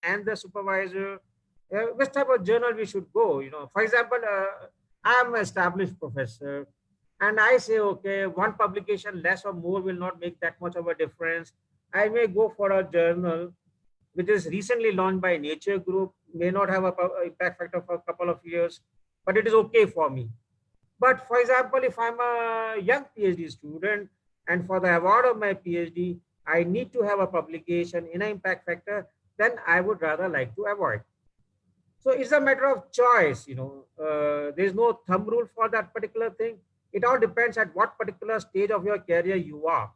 and the supervisor, which type of journal we should go. For example, I'm an established professor, and I say, okay, one publication less or more will not make that much of a difference. I may go for a journal which is recently launched by Nature Group, may not have a impact factor for a couple of years, but it is okay for me. But for example, if I'm a young PhD student and for the award of my PhD, I need to have a publication in an impact factor, then I would rather like to avoid. So it's a matter of choice. There's no thumb rule for that particular thing. It all depends at what particular stage of your career you are.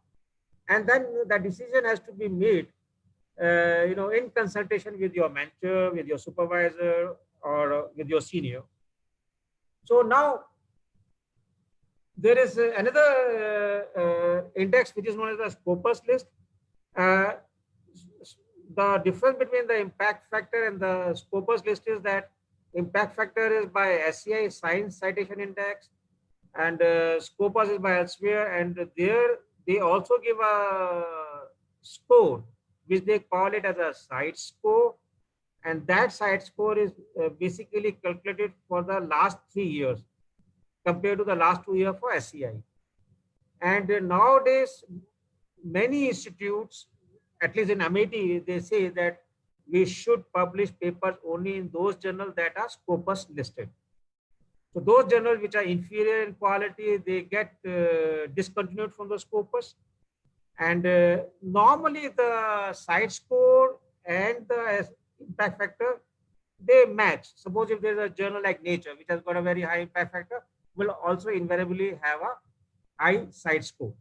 And then the decision has to be made, in consultation with your mentor, with your supervisor, or with your senior. So now there is another index which is known as the Scopus list. Uh, the difference between the impact factor and the Scopus list is that impact factor is by SCI Science Citation Index, and Scopus is by Elsevier, and there they also give a score which they call it as a site score, and that site score is basically calculated for the last 3 years compared to the last 2 years for SCI. And nowadays, many institutes, at least in Amity, they say that we should publish papers only in those journals that are Scopus listed. So those journals which are inferior in quality, they get discontinued from the Scopus. And normally the site score and the impact factor, they match. Suppose if there's a journal like Nature, which has got a very high impact factor, will also invariably have a high site score.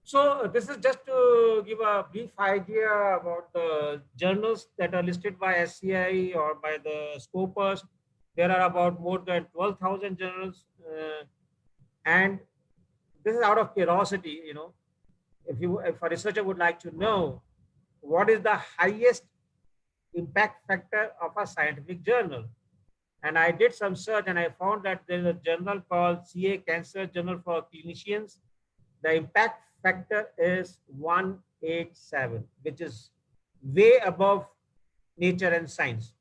So this is just to give a brief idea about the journals that are listed by SCI or by the Scopus. There are about more than 12,000 journals, and this is out of curiosity. If a researcher would like to know what is the highest impact factor of a scientific journal, and I did some search and I found that there is a journal called CA Cancer Journal for Clinicians. The impact factor is 187, which is way above Nature and Science.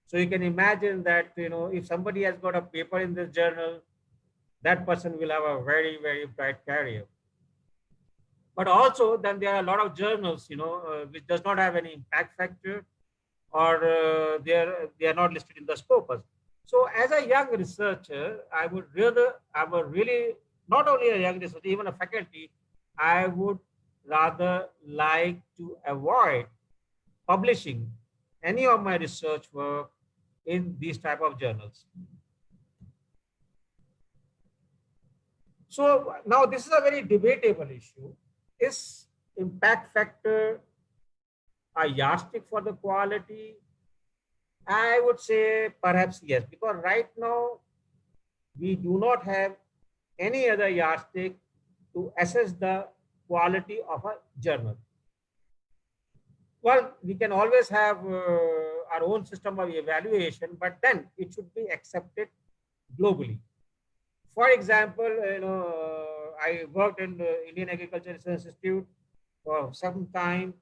So you can imagine that, if somebody has got a paper in this journal, that person will have a very, very bright career. But also then there are a lot of journals, which does not have any impact factor, or they are not listed in the Scopus. So as a young researcher, I would really, not only a young researcher, even a faculty, I would rather like to avoid publishing any of my research work in these type of journals. So now this is a very debatable issue. Is impact factor a yardstick for the quality? I would say perhaps yes, because right now we do not have any other yardstick to assess the quality of a journal. Well, we can always have our own system of evaluation, but then it should be accepted globally. For example, I worked in the Indian Agriculture Research Institute for some time,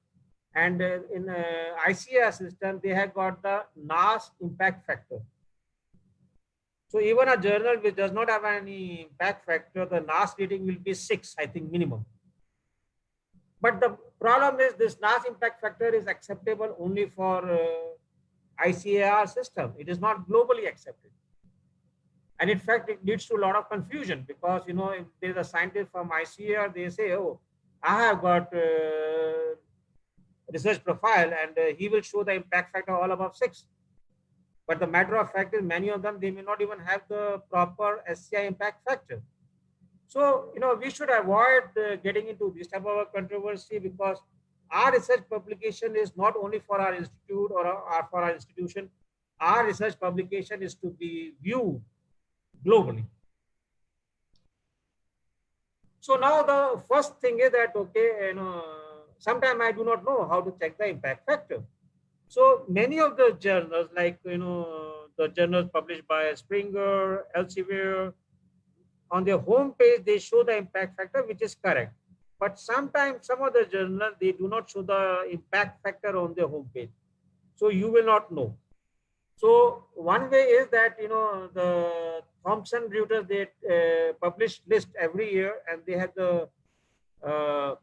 and in ICAR system, they have got the NAS impact factor. So even a journal which does not have any impact factor, the NAS rating will be 6, I think, minimum. But the problem is this NAS impact factor is acceptable only for ICAR system. It is not globally accepted. And in fact, it leads to a lot of confusion because, if there's a scientist from ICAR, they say, oh, I have got research profile and he will show the impact factor all above 6. But the matter of fact is many of them, they may not even have the proper SCI impact factor. So, we should avoid getting into this type of a controversy because our research publication is not only for our institute or for our institution. Our research publication is to be viewed globally. So now the first thing is that, okay, sometimes I do not know how to check the impact factor. So many of the journals, like, the journals published by Springer, Elsevier, on their home page, they show the impact factor, which is correct. but sometimes some of the journals, they do not show the impact factor on their homepage. So you will not know. So one way is that, the Thomson Reuters, they publish list every year, and they have the uh,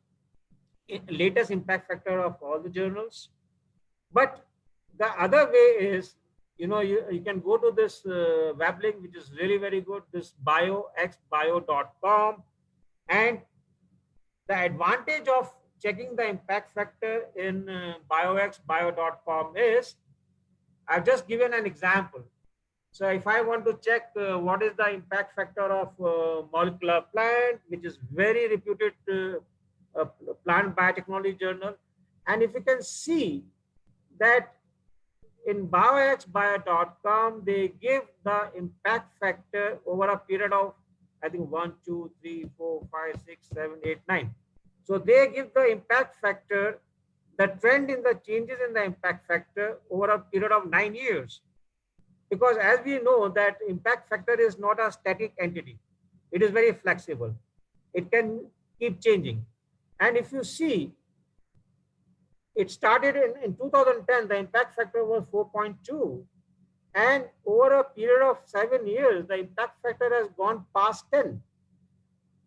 latest impact factor of all the journals. But the other way is, you can go to this web link, which is really very good, this bioxbio.com. And the advantage of checking the impact factor in bioxbio.com is, I've just given an example. So if I want to check what is the impact factor of molecular plant, which is very reputed plant biotechnology journal, and if you can see that in bioxbio.com, they give the impact factor over a period of, I think, 1, 2, 3, 4, 5, 6, 7, 8, 9. So they give the impact factor, the trend in the changes in the impact factor over a period of 9 years. Because as we know that impact factor is not a static entity. It is very flexible. It can keep changing. And if you see, it started in 2010, the impact factor was 4.2. And over a period of 7 years, the impact factor has gone past 10.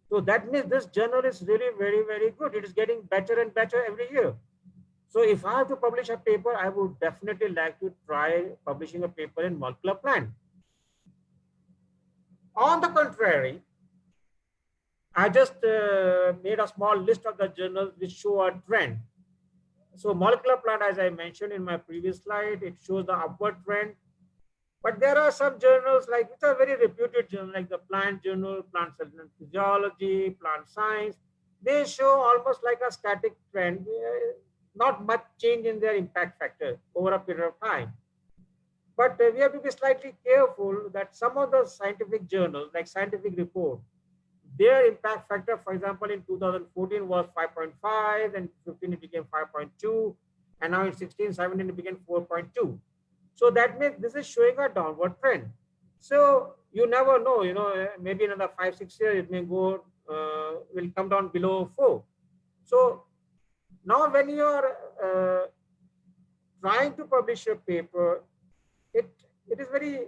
So that means this journal is really very, very good. It is getting better and better every year. So if I have to publish a paper, I would definitely like to try publishing a paper in molecular plant. On the contrary, I just made a small list of the journals which show a trend. So molecular plant, as I mentioned in my previous slide, it shows the upward trend. But there are some journals which are very reputed journals, like the Plant Journal, Plant Cell and Physiology, Plant Science. They show almost like a static trend, not much change in their impact factor over a period of time. But we have to be slightly careful that some of the scientific journals, like Scientific Report, their impact factor, for example, in 2014 was 5.5, and 15 it became 5.2, and now in 16, 17 it became 4.2. So that means this is showing a downward trend. So you never know, maybe another 5, 6 years it may go, will come down below 4. So now when you are trying to publish a paper, it is very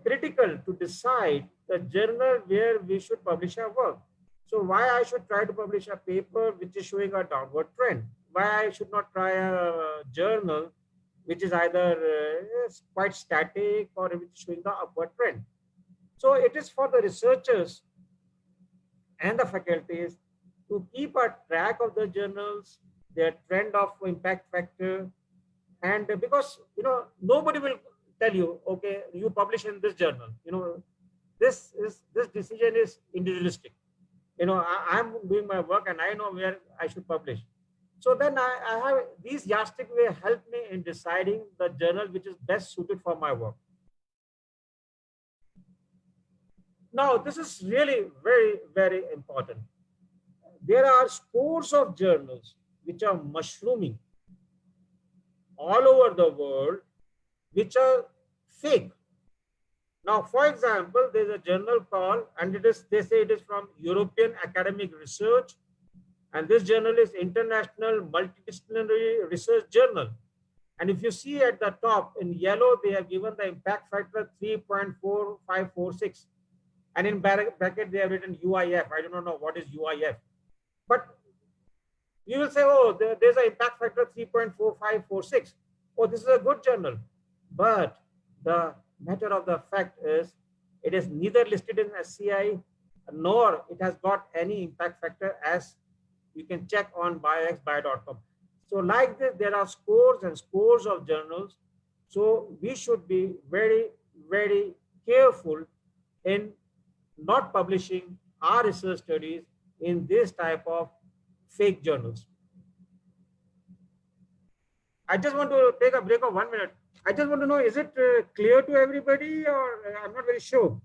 critical to decide the journal where we should publish our work. So why I should try to publish a paper which is showing a downward trend? Why I should not try a journal which is either quite static or which is showing the upward trend? So it is for the researchers and the faculties to keep a track of the journals, their trend of impact factor, and because nobody will tell you, okay, you publish in this journal. This decision is individualistic. I'm doing my work and I know where I should publish. So then I have these yardstick will help me in deciding the journal which is best suited for my work. Now, this is really very, very important. There are scores of journals which are mushrooming all over the world, which are fake. Now, for example, there's a journal called, and they say it is from European Academic Research, and this journal is International Multidisciplinary Research Journal. And if you see at the top in yellow, they have given the impact factor 3.4546. And in bracket, they have written UIF. I do not know what is UIF. But you will say, oh, there's an impact factor 3.4546. Oh, this is a good journal. But the matter of the fact is, it is neither listed in SCI, nor it has got any impact factor, as you can check on bioxbio.com. So like this, there are scores and scores of journals. So we should be very, very careful in not publishing our research studies in this type of fake journals. I just want to take a break of 1 minute. I just want to know, is it clear to everybody, or I'm not very sure?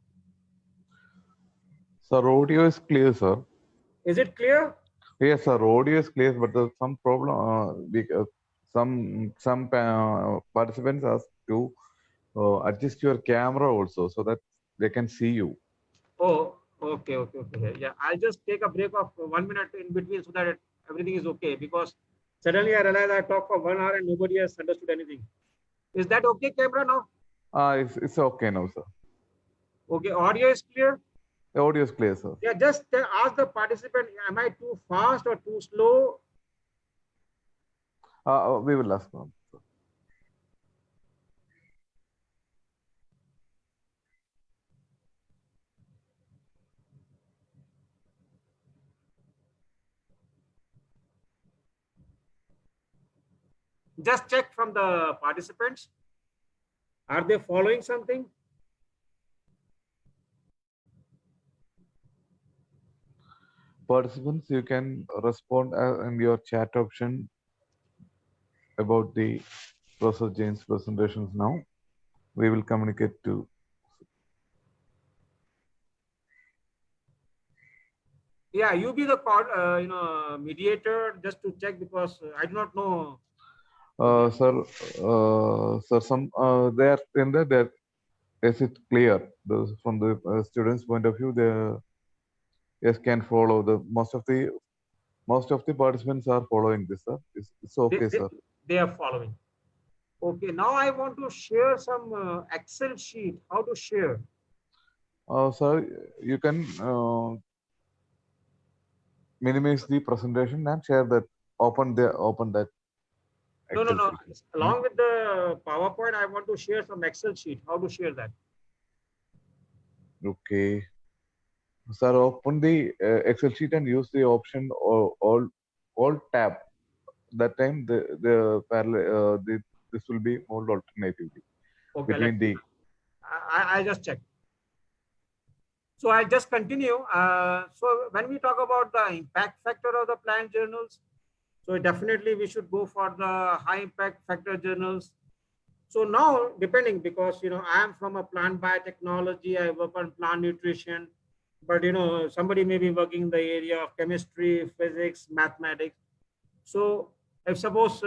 Sir, audio is clear, sir. Is it clear? Yes, sir, audio is clear, but there's some problem. Some participants asked to adjust your camera also so that they can see you. Oh, Okay. Yeah, I'll just take a break of 1 minute in between so that everything is okay. Because suddenly I realized I talked for 1 hour and nobody has understood anything. Is that okay, camera now? It's okay now, sir. Okay, audio is clear. The audio is clear, sir. Yeah, just ask the participant, am I too fast or too slow? We will ask now. Just check from the participants. Are they following something? Participants, you can respond in your chat option about the Professor Jain's presentations now. We will communicate to. Yeah, you be the mediator just to check because I do not know. Sir, they are in there. Is it clear? From the students' point of view, they yes can follow. Most of the participants are following this, sir. It's They, okay, they, sir. they are following. Okay, now I want to share some Excel sheet. How to share? Sir, you can minimize the presentation and share that. Open that No. Excel sheet. Along with the PowerPoint, I want to share some Excel sheet. How to share that? Okay. Sir, open the Excel sheet and use the option all tab. That time the parallel this will be moved alternatively Okay, between the. I just check. So I just continue. So when we talk about the impact factor of the plant journals, so definitely we should go for the high impact factor journals. So now, depending, because I am from a plant biotechnology, I work on plant nutrition, but somebody may be working in the area of chemistry, physics, mathematics. So if suppose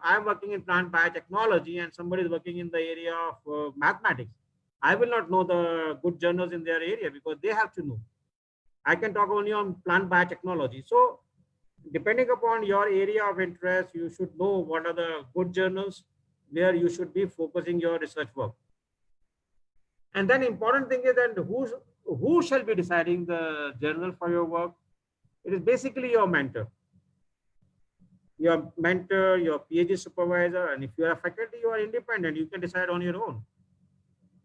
I'm working in plant biotechnology and somebody is working in the area of mathematics, I will not know the good journals in their area because they have to know. I can talk only on plant biotechnology. So depending upon your area of interest, you should know what are the good journals where you should be focusing your research work. And then important thing is that who shall be deciding the journal for your work? It is basically your mentor, your PhD supervisor, and if you are a faculty, you are independent. You can decide on your own.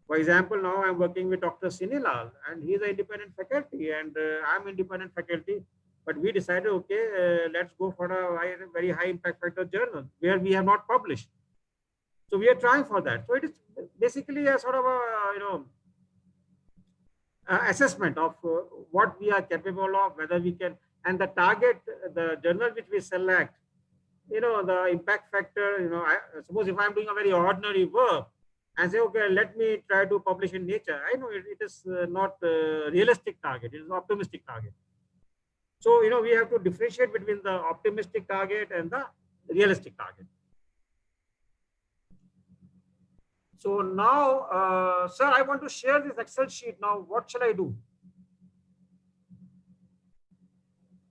For example, now I'm working with Dr. Sinilal, and he's an independent faculty, and I'm independent faculty. But we decided, okay, let's go for a very high impact factor journal where we have not published. So we are trying for that. So it is basically a sort of a assessment of what we are capable of, whether we can, and the target, the journal which we select, the impact factor, suppose if I'm doing a very ordinary work and say, okay, let me try to publish in Nature. I know it is not a realistic target, it is an optimistic target. So, we have to differentiate between the optimistic target and the realistic target. So now, sir, I want to share this Excel sheet. Now, what shall I do?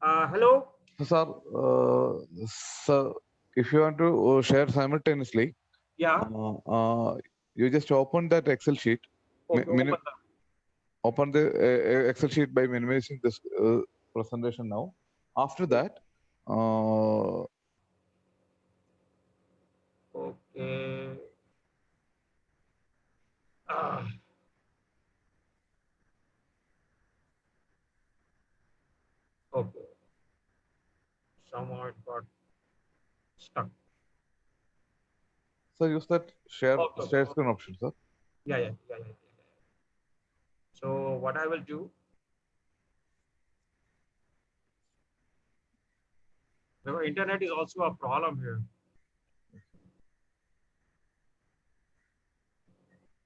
Hello? Sir, if you want to share simultaneously, Yeah. You just open that Excel sheet. Okay, open the Excel sheet by minimizing this presentation now. After that, okay. Okay. Somehow it got stuck. so use that share Okay. screen option, sir. Yeah. So what I will do, the internet is also a problem here.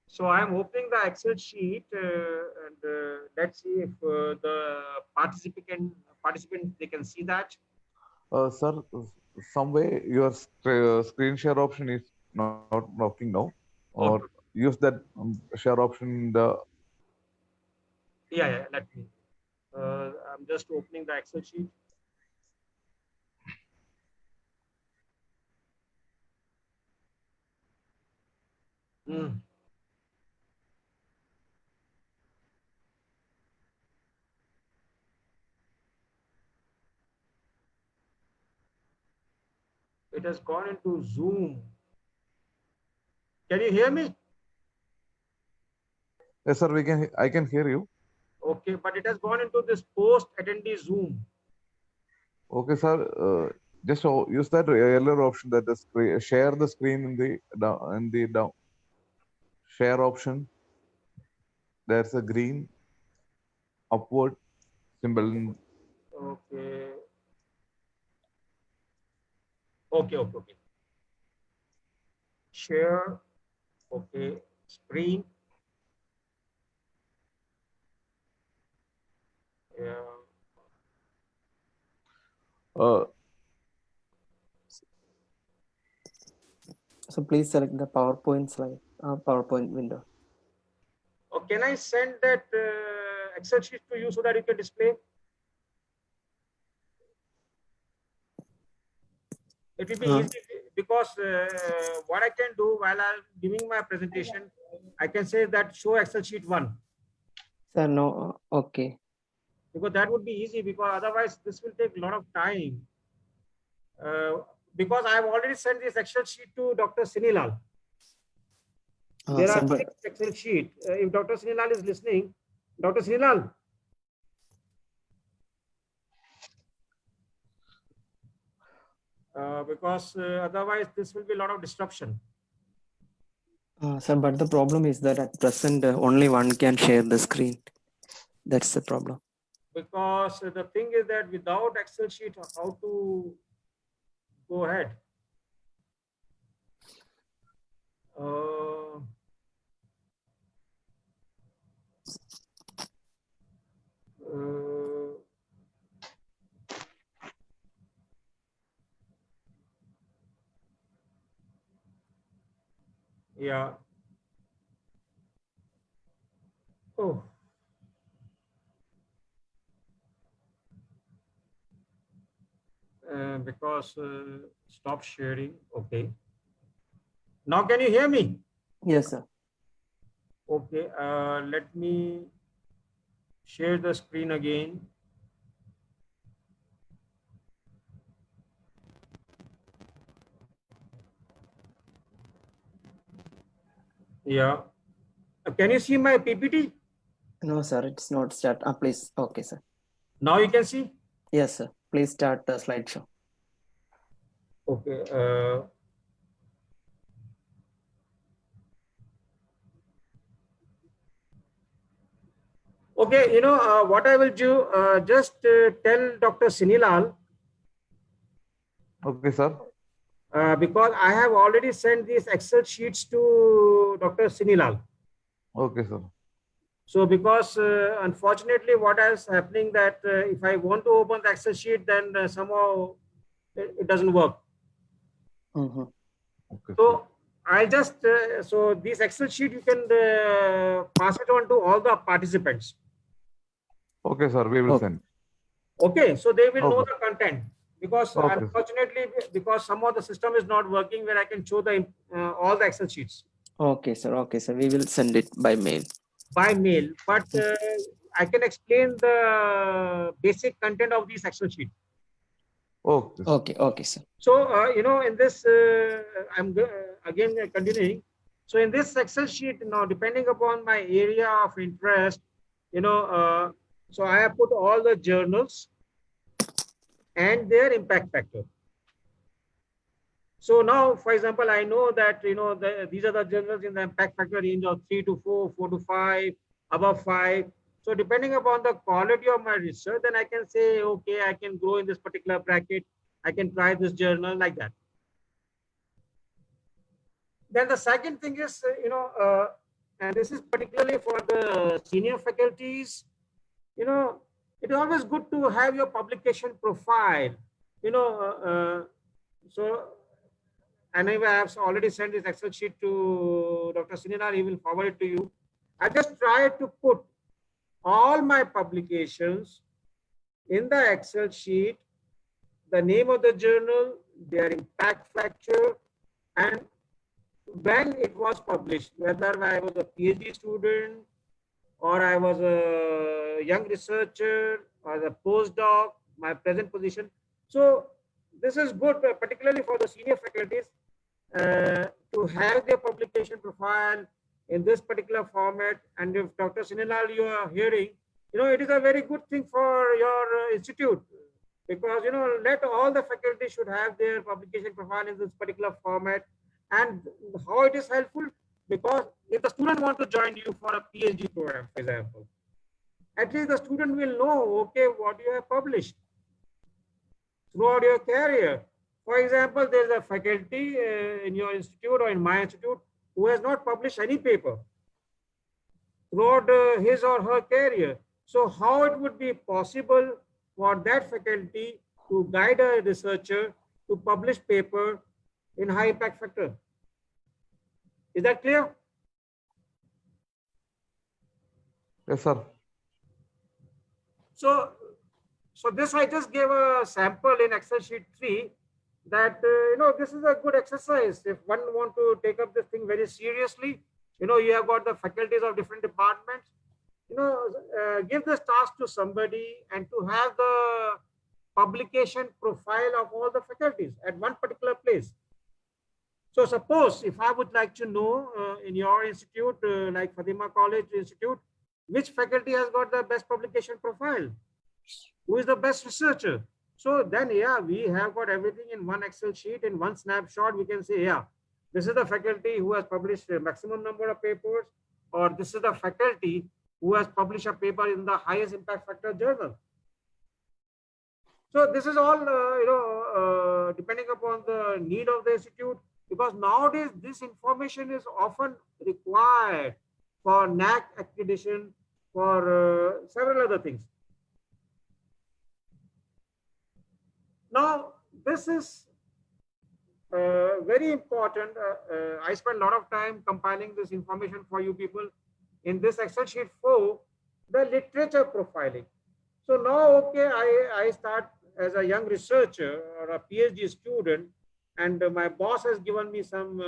So I'm opening the Excel sheet and let's see if the participant they can see that. Sir, some way your screen share option is not working now, or Okay. use that share option in the. Yeah. Let me. I'm just opening the Excel sheet. Hmm. It has gone into Zoom. Can you hear me? Yes, sir. I can hear you. Okay, but it has gone into this post attendee Zoom. Okay, sir. Just use that earlier option that the screen, share the screen in the down share option. There's a green upward symbol. Okay. Okay. Share. Okay. Screen. Yeah. Uh, So please select the PowerPoint slide, PowerPoint window. Or can I send that Excel sheet to you so that you can display? It will be Uh, easy because what I can do while I'm giving my presentation, I can say that show Excel sheet 1, Sir, no, okay. because that would be easy, because otherwise this will take a lot of time. Because I've already sent this Excel sheet to Dr. Sinilal. There Sir, are but 6 Excel sheet. If Dr. Sinilal is listening, Dr. Sinilal, because otherwise this will be a lot of disruption. sir, but the problem is that at present only one can share the screen. That's the problem. Because the thing is that without Excel sheet, how to go ahead? Uh, uh, yeah. Oh. Because stop sharing. Okay. Now can you hear me? Yes, sir. Okay. Let me share the screen again. Yeah. Can you see my PPT? No, sir, it's not start. Please. Okay, sir. Now you can see? Yes, sir. Please start the slideshow. Okay. Okay, what I will do, just tell Dr. Sinilal, okay, sir. because I have already sent these Excel sheets to Dr. Sinilal. Okay, sir. So because unfortunately what is happening that if I want to open the Excel sheet, then somehow it doesn't work. Mhm. Okay, sir. So I just, so this Excel sheet, you can pass it on to all the participants. Okay, sir. We will Okay. send. Okay, so they will know Okay. the content, because Okay. unfortunately, because some of the system is not working where I can show the all the Excel sheets Okay, sir. Okay, sir. We will send it by mail. by mail, but I can explain the basic content of these Excel sheet. Okay. Sir. Okay, okay, sir. So, in this, I'm again continuing. So in this Excel sheet, depending upon my area of interest, so I have put all the journals and their impact factor. So now, for example, I know that, these are the journals in the impact factor range of 3 to 4, 4 to 5, above 5. So depending upon the quality of my research, then I can say, okay, I can grow in this particular bracket. I can try this journal like that. Then the second thing is, and this is particularly for the senior faculties, it is always good to have your publication profile, so anyway, I have already sent this Excel sheet to Dr. Sinilal. He will forward it to you. I just try to put all my publications in the Excel sheet the name of the journal, their impact factor, and when it was published, whether I was a PhD student or I was a young researcher or a postdoc, my present position. So this is good, particularly for the senior faculties, to have their publication profile in this particular format. And if Dr. Sinilal, you are hearing, it is a very good thing for your institute, because let all the faculty should have their publication profile in this particular format. And how it is helpful, because if the student want to join you for a PhD program, for example, at least the student will know, okay, what you have published throughout your career. For example, there's a faculty in your institute or in my institute who has not published any paper throughout his or her career. So how it would be possible for that faculty to guide a researcher to publish paper in high impact factor? Is that clear? Yes, sir. So this I just gave a sample in Excel sheet 3 that, this is a good exercise. If one want to take up this thing very seriously, you have got the faculties of different departments, give this task to somebody and to have the publication profile of all the faculties at one particular place. So suppose if I would like to know in your institute, like Fatima College Institute, which faculty has got the best publication profile? Who is the best researcher? So then, yeah, we have got everything in one Excel sheet. In one snapshot, we can say, yeah, this is the faculty who has published a maximum number of papers, or this is the faculty who has published a paper in the highest impact factor journal. So this is all, depending upon the need of the institute, because nowadays this information is often required for NAAC accreditation, for several other things. Now, this is very important. I spent a lot of time compiling this information for you people. In this Excel sheet 4, the literature profiling. So now, okay, I start as a young researcher or a PhD student, and my boss has given me some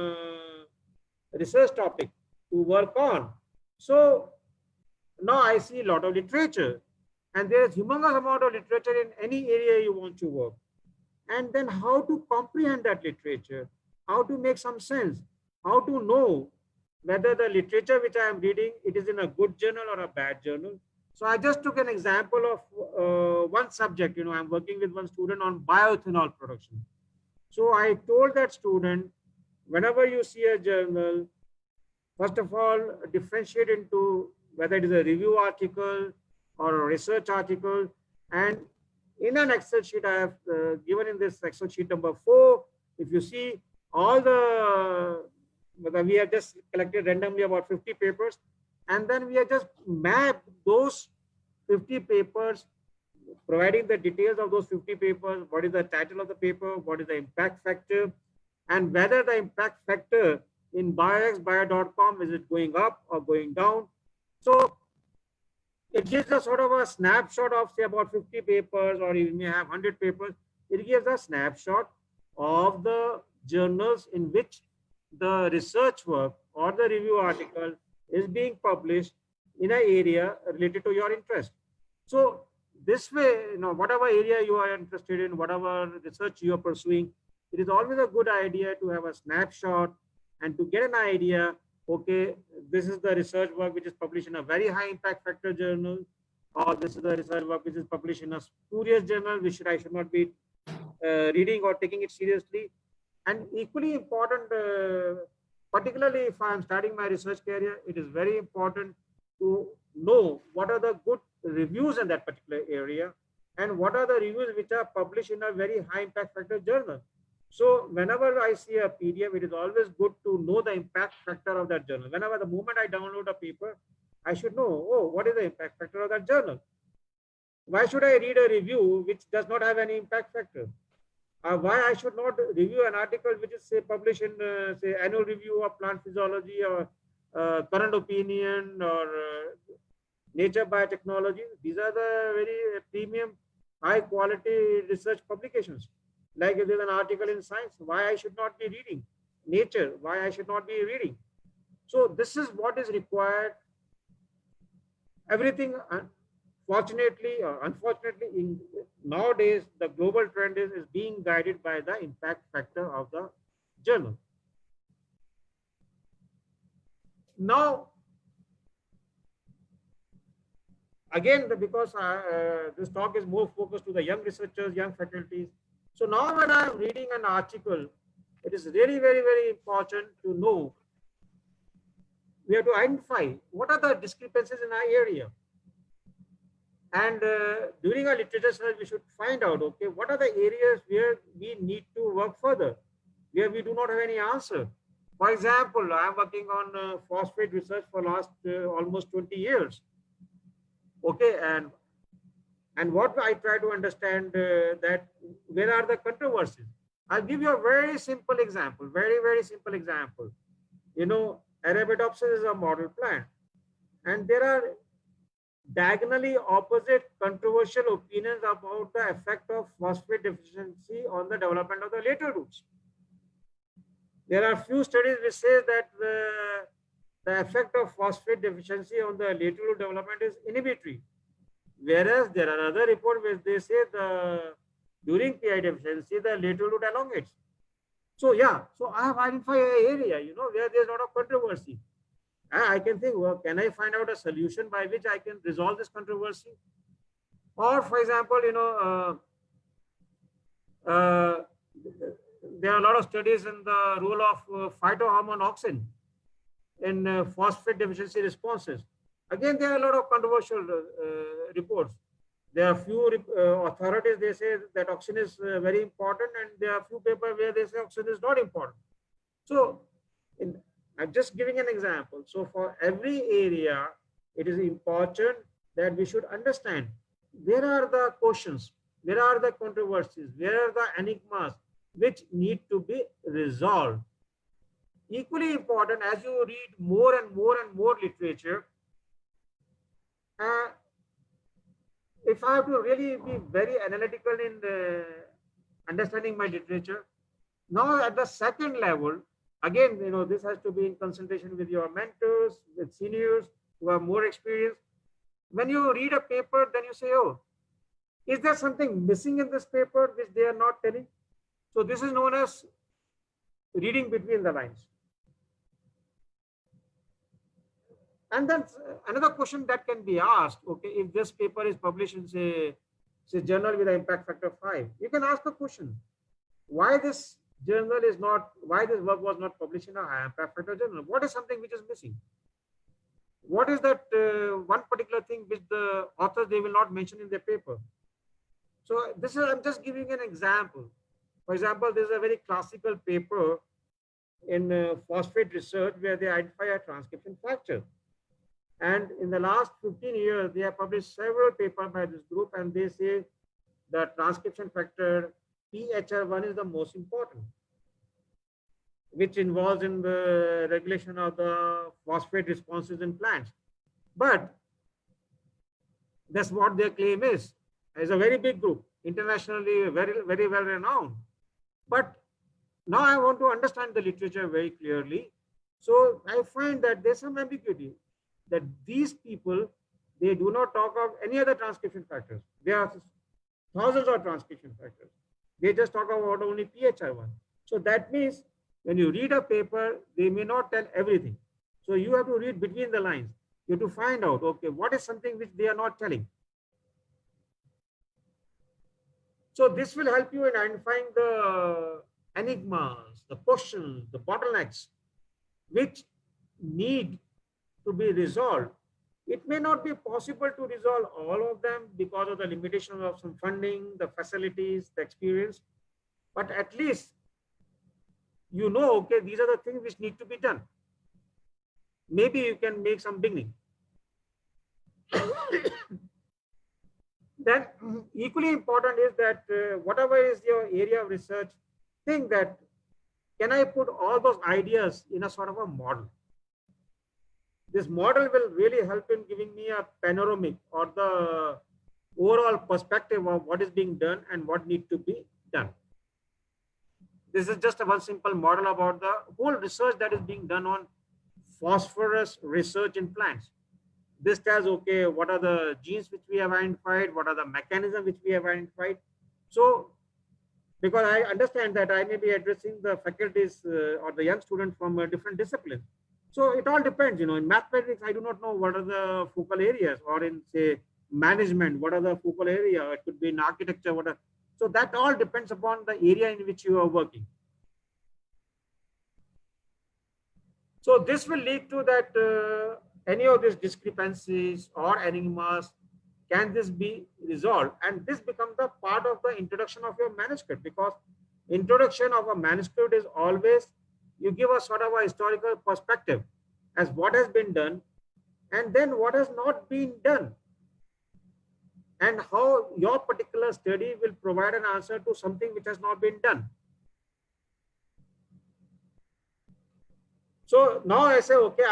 research topic to work on. So now I see a lot of literature, and there is humongous amount of literature in any area you want to work. And then how to comprehend that literature, how to make some sense, how to know whether the literature which I am reading, it is in a good journal or a bad journal. So I just took an example of one subject. I'm working with one student on bioethanol production. So I told that student, whenever you see a journal, first of all, differentiate into whether it is a review article or a research article. And in an Excel sheet I have given in this Excel sheet number 4, if you see all we have just collected randomly about 50 papers, and then we have just mapped those 50 papers, providing the details of those 50 papers, what is the title of the paper, what is the impact factor, and whether the impact factor in bio.com, is it going up or going down. So it gives a sort of a snapshot of, say, about 50 papers, or you may have 100 papers. It gives a snapshot of the journals in which the research work or the review article is being published in an area related to your interest. So this way, whatever area you are interested in, whatever research you are pursuing, it is always a good idea to have a snapshot and to get an idea. Okay, this is the research work which is published in a very high impact factor journal, or this is the research work which is published in a spurious journal, which I should not be reading or taking it seriously. And equally important, particularly if I'm starting my research career, it is very important to know what are the good reviews in that particular area, and what are the reviews which are published in a very high impact factor journal. So whenever I see a PDF, it is always good to know the impact factor of that journal. Whenever the moment I download a paper, I should know, oh, what is the impact factor of that journal? Why should I read a review which does not have any impact factor? Why I should not review an article which is, say, published in, say, Annual Review of Plant Physiology, or Current Opinion, or Nature Biotechnology. These are the very premium high quality research publications. Like if there's an article in Science, why I should not be reading? Nature, why I should not be reading? So this is what is required. Everything, fortunately or unfortunately, nowadays the global trend is being guided by the impact factor of the journal. Now, again, because this talk is more focused to the young researchers, young faculties. So now when I'm reading an article, it is really very, very important to know, we have to identify what are the discrepancies in our area. And during our literature search, we should find out, okay, what are the areas where we need to work further, where we do not have any answer. For example, I'm working on phosphate research for last almost 20 years. Okay, and what I try to understand that where are the controversies. I'll give you a very simple example, very, very simple example. You know, Arabidopsis is a model plant, and there are diagonally opposite controversial opinions about the effect of phosphate deficiency on the development of the lateral roots. There are few studies which say that the effect of phosphate deficiency on the lateral root development is inhibitory, whereas there are other reports which they say during PI deficiency the lateral root elongates. So yeah, so I have identified an area, you know, where there's a lot of controversy. I can think, well, can I find out a solution by which I can resolve this controversy? Or, for example, you know, there are a lot of studies in the role of phytohormone auxin in phosphate deficiency responses. Again, there are a lot of controversial reports. There are few authorities, they say that auxin is very important, and there are few papers where they say auxin is not important. So, I'm just giving an example. So for every area, it is important that we should understand where are the questions, where are the controversies, where are the enigmas which need to be resolved. Equally important, as you read more and more and more literature, if I have to really be very analytical in understanding my literature, now at the second level, again, you know, this has to be in consultation with your mentors, with seniors who have more experience. When you read a paper, then you say, oh, is there something missing in this paper which they are not telling? So this is known as reading between the lines. And then another question that can be asked, okay, if this paper is published in say journal with an impact factor 5, you can ask a question, why this journal is not, why this work was not published in a high impact factor journal? What is something which is missing? What is that one particular thing which the authors, they will not mention in their paper? So this is, I'm just giving an example. For example, there's a very classical paper in phosphate research where they identify a transcription factor. And in the last 15 years, they have published several papers by this group, and they say the transcription factor PHR1 is the most important, which involves in the regulation of the phosphate responses in plants. But that's what their claim is. It's a very big group, internationally very, very well renowned. But now I want to understand the literature very clearly. So I find that there's some ambiguity, that these people, they do not talk of any other transcription factors. There are thousands of transcription factors. They just talk about only PHR1. So that means when you read a paper, they may not tell everything. So you have to read between the lines. You have to find out, okay, what is something which they are not telling. So this will help you in identifying the enigmas, the questions, the bottlenecks, which need to be resolved. It may not be possible to resolve all of them because of the limitation of some funding, the facilities, the experience, but at least you know, okay, these are the things which need to be done. Maybe you can make some beginning. Then equally important is that whatever is your area of research, think that, can I put all those ideas in a sort of a model? This model will really help in giving me a panoramic or overall perspective of what is being done and what needs to be done. This is just a one simple model about the whole research that is being done on phosphorus research in plants. This tells, okay, what are the genes which we have identified, what are the mechanisms which we have identified. So, because I understand that I may be addressing the faculties or the young students from a different discipline. So it all depends, in mathematics, I do not know what are the focal areas, or in say management, what are the focal area, it could be in architecture, so that all depends upon the area in which you are working. So this will lead to that any of these discrepancies or enigmas, can this be resolved? And this becomes the part of the introduction of your manuscript, because introduction of a manuscript is always, you give a sort of a historical perspective as what has been done and then what has not been done, and how your particular study will provide an answer to something which has not been done. So now I say, okay,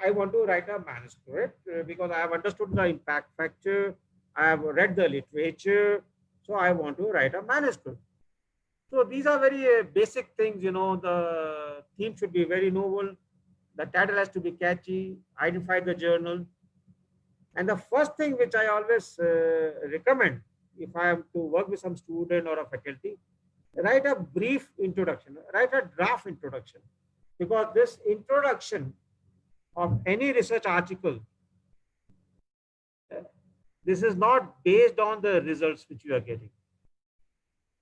I want to write a manuscript because I have understood the impact factor, I have read the literature, so I want to write a manuscript. So these are very basic things, the theme should be very novel, the title has to be catchy, identify the journal. And the first thing which I always recommend, if I am to work with some student or a faculty, write a brief introduction, write a draft introduction, because this introduction of any research article, this is not based on the results which you are getting.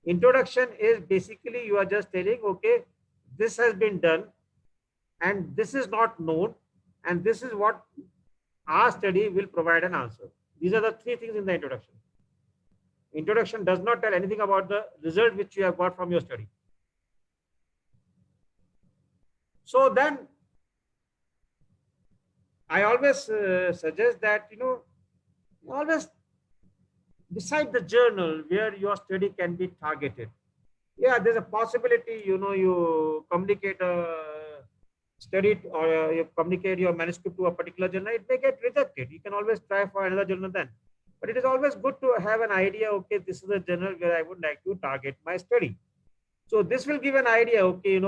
Introduction is basically you are just telling, okay, this has been done and this is not known, and this is what our study will provide an answer. These are the three things in the introduction. Introduction does not tell anything about the result which you have got from your study. So then I always suggest that, always decide the journal where your study can be targeted. Yeah, there's a possibility, you communicate a study or you communicate your manuscript to a particular journal, it may get rejected. You can always try for another journal then. But it is always good to have an idea, okay, this is a journal where I would like to target my study. So this will give an idea, okay,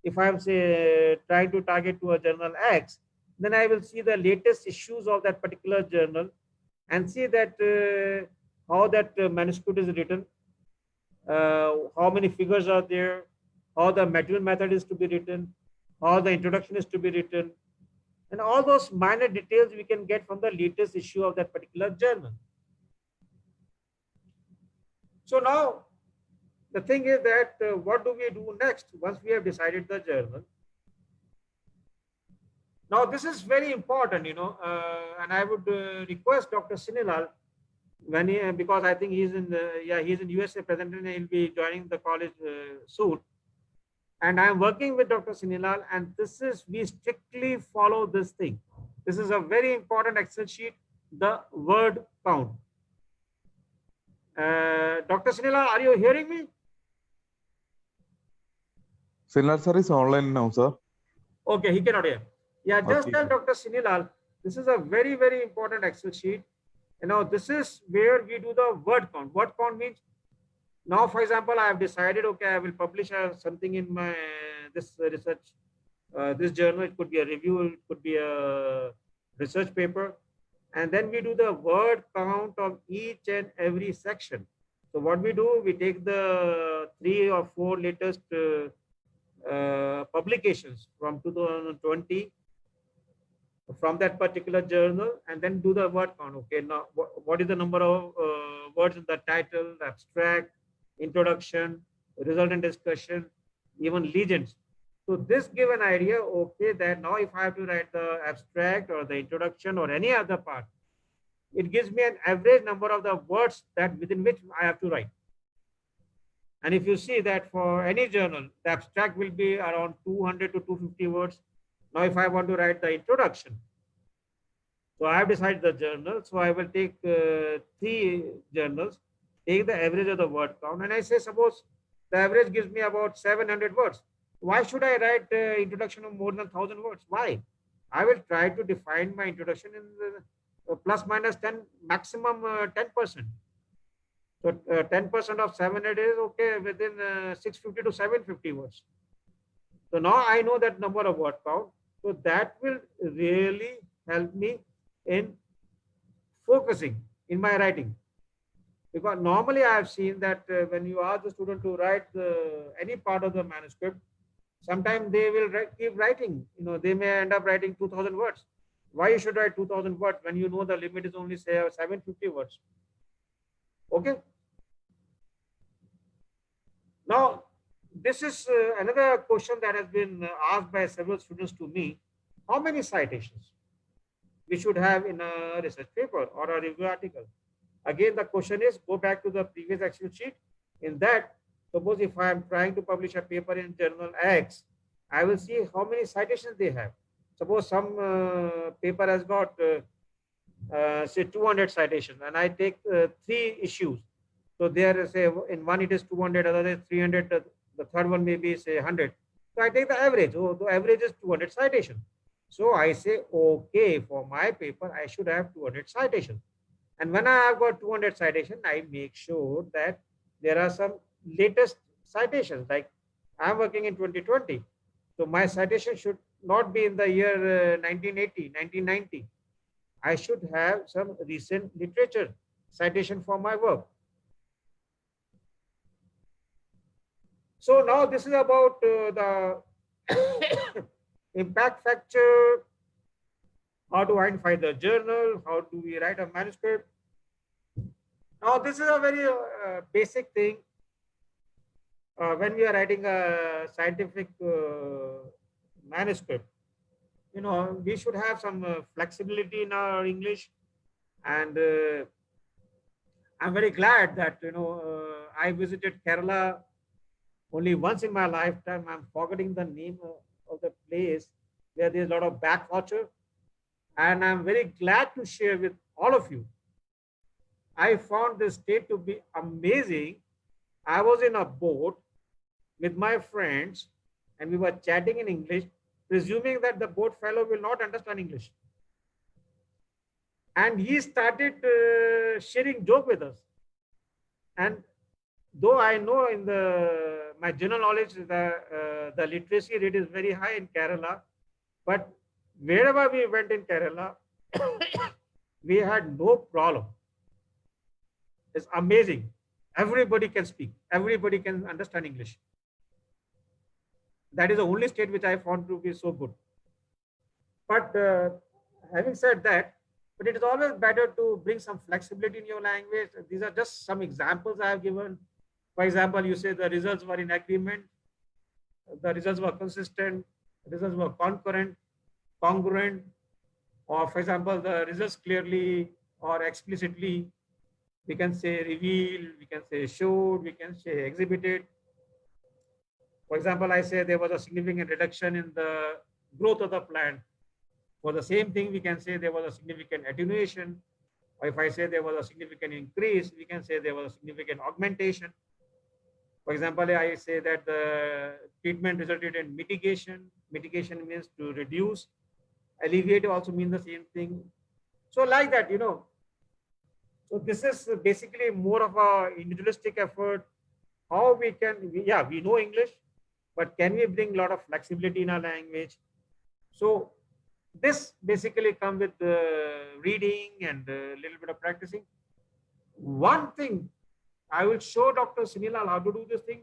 if I'm say trying to target to a journal X, then I will see the latest issues of that particular journal and see that how that manuscript is written, how many figures are there, how the material method is to be written, how the introduction is to be written, and all those minor details we can get from the latest issue of that particular journal. So now the thing is that what do we do next once we have decided the journal? Now this is very important, and I would request Dr. Sinilal, when because I think he's in USA presently, and he'll be joining the college soon. And I'm working with Dr. Sinilal, and we strictly follow this thing. This is a very important Excel sheet, the word count. Dr. Sinilal, are you hearing me? Sinilal sir is online now, sir. Okay, he cannot hear. Yeah, just Okay. tell Dr. Sinilal, this is a very, very important Excel sheet. This is where we do the word count. Word count means, now, for example, I have decided, okay, I will publish something in my this research, this journal. It could be a review, it could be a research paper, and then we do the word count of each and every section. So what we do, we take the 3 or 4 latest publications from 2020 from that particular journal, and then do the word count. Okay, now what is the number of words in the title, the abstract, introduction, result and discussion, even legends. So this give an idea, okay, that now if I have to write the abstract or the introduction or any other part, it gives me an average number of the words that within which I have to write. And if you see that for any journal, the abstract will be around 200 to 250 words. Now, if I want to write the introduction, so I have decided the journal. So I will take 3 journals, take the average of the word count, and I say, suppose the average gives me about 700 words. Why should I write introduction of more than 1,000 words? Why? I will try to define my introduction in plus minus 10, maximum 10%. So 10% of 700 is okay within 650 to 750 words. So now I know that number of word count. So that will really help me in focusing in my writing. Because normally I have seen that when you ask the student to write any part of the manuscript, sometimes they will keep writing. They may end up writing 2000 words. Why you should write 2000 words when you know the limit is only say 750 words? Okay. Now, this is another question that has been asked by several students to me. How many citations we should have in a research paper or a review article? Again, the question is, go back to the previous Excel sheet. In that, suppose if I am trying to publish a paper in journal X, I will see how many citations they have. Suppose some paper has got say 200 citations, and I take 3 issues. So there, say in one it is 200, other is 300, the third one may be say 100. So I take the average. So the average is 200 citations. So I say, okay, for my paper, I should have 200 citations. And when I have got 200 citations, I make sure that there are some latest citations. Like I'm working in 2020. So my citation should not be in the year 1980, 1990. I should have some recent literature citation for my work. So now this is about the impact factor. How to identify the journal? How do we write a manuscript? Now this is a very basic thing. When we are writing a scientific manuscript, we should have some flexibility in our English. And I'm very glad that, I visited Kerala only once in my lifetime. I'm forgetting the name of the place where there's a lot of backwater. And I'm very glad to share with all of you. I found this state to be amazing. I was in a boat with my friends and we were chatting in English, presuming that the boat fellow will not understand English. And he started sharing joke with us. And though I know in my general knowledge, the literacy rate is very high in Kerala, but wherever we went in Kerala, we had no problem. It's amazing. Everybody can speak. Everybody can understand English. That is the only state which I found to be so good. But having said that, but it is always better to bring some flexibility in your language. These are just some examples I have given. For example, you say the results were in agreement, the results were consistent, the results were concurrent, congruent, or for example, the results clearly or explicitly, we can say revealed, we can say showed, we can say exhibited. For example, I say there was a significant reduction in the growth of the plant. For the same thing, we can say there was a significant attenuation. Or if I say there was a significant increase, we can say there was a significant augmentation. For example, I say that the treatment resulted in mitigation. Mitigation means to reduce. Alleviate also means the same thing. So like that, So this is basically more of a individualistic effort. How we can, we know English, but can we bring a lot of flexibility in our language? So this basically comes with reading and a little bit of practicing. One thing, I will show Dr. Sunilal how to do this thing.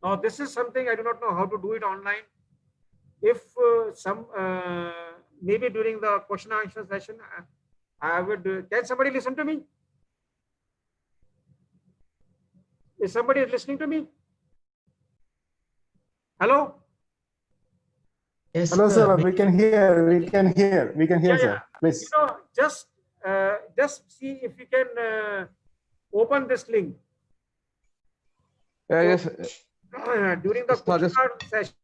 Now, this is something I do not know how to do it online. If maybe during the question and answer session, I would, can somebody listen to me? Is somebody listening to me? Hello? Yes, Hello, sir. We can hear. We can hear. We can hear, Yeah, sir. Please. Just see if you can open this link. Yes. During the Sir, question just- and answer session,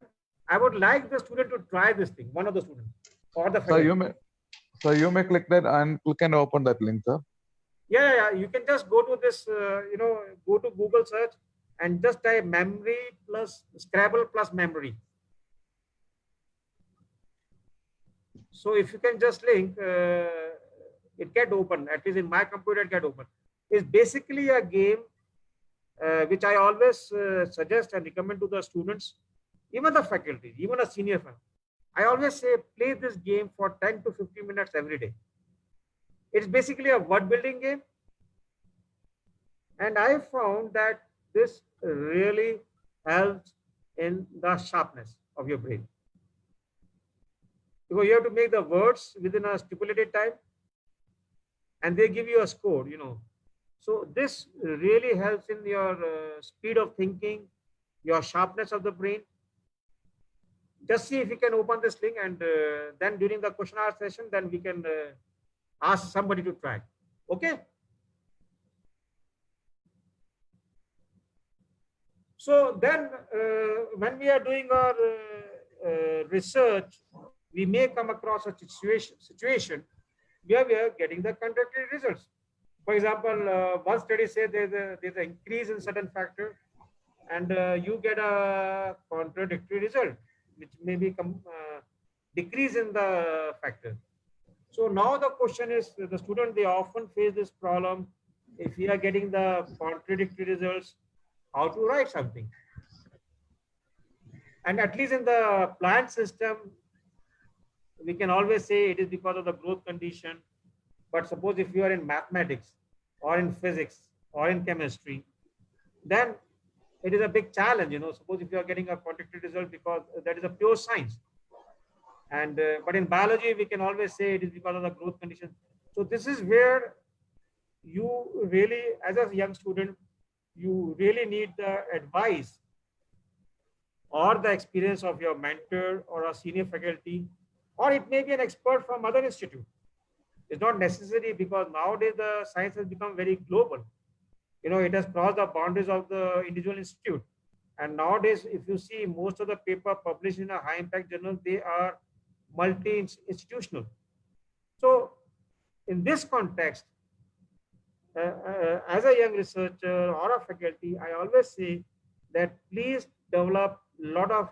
I would like the student to try this thing, one of the students or the So faculty. you may click that and click and open that link, sir. Yeah. You can just go to this, go to Google search and just type memory plus Scrabble plus memory. So if you can just link it get open, at least in my computer it get open. It's basically a game which I always suggest and recommend to the students, even the faculty, even a senior faculty. I always say play this game for 10 to 15 minutes every day. It's basically a word building game. And I found that this really helps in the sharpness of your brain. Because you have to make the words within a stipulated time and they give you a score, So this really helps in your speed of thinking, your sharpness of the brain. Just see if you can open this link, and then during the question hour session, then we can ask somebody to try. Okay. So then when we are doing our research, we may come across a situation where we are getting the contradictory results. For example, one study says there's an increase in certain factor, and you get a contradictory result, which may be decrease in the factor. So now the question is, the student, they often face this problem. If we are getting the contradictory results, how to write something? And at least in the plant system, we can always say it is because of the growth condition. But suppose if you are in mathematics or in physics or in chemistry, then it is a big challenge. Suppose if you are getting a contradictory result, because that is a pure science. And but in biology, we can always say it is because of the growth condition. So this is where you really, as a young student, you really need the advice or the experience of your mentor or a senior faculty, or it may be an expert from other institute. It's not necessary, because nowadays the science has become very global. It has crossed the boundaries of the individual institute. And nowadays, if you see most of the paper published in a high impact journal, they are multi-institutional. So in this context, as a young researcher or a faculty, I always say that please develop a lot of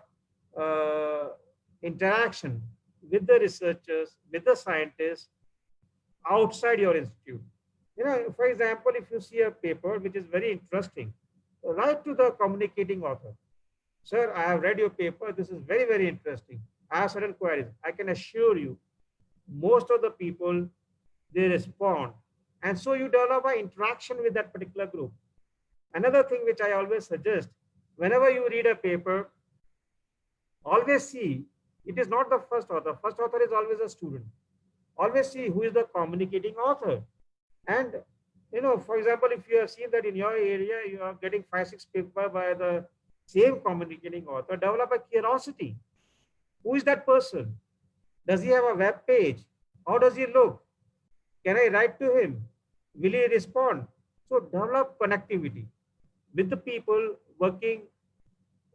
interaction with the researchers, with the scientists outside your institute. For example, if you see a paper which is very interesting, write to the communicating author. Sir, I have read your paper. This is very, very interesting. I have certain queries. I can assure you, most of the people, they respond. And so you develop an interaction with that particular group. Another thing which I always suggest, whenever you read a paper, always see, it is not the first author. First author is always a student. Always see who is the communicating author. And, for example, if you have seen that in your area, you are getting 5-6 papers by the same communicating author, develop a curiosity. Who is that person? Does he have a web page? How does he look? Can I write to him? Will he respond? So develop connectivity with the people working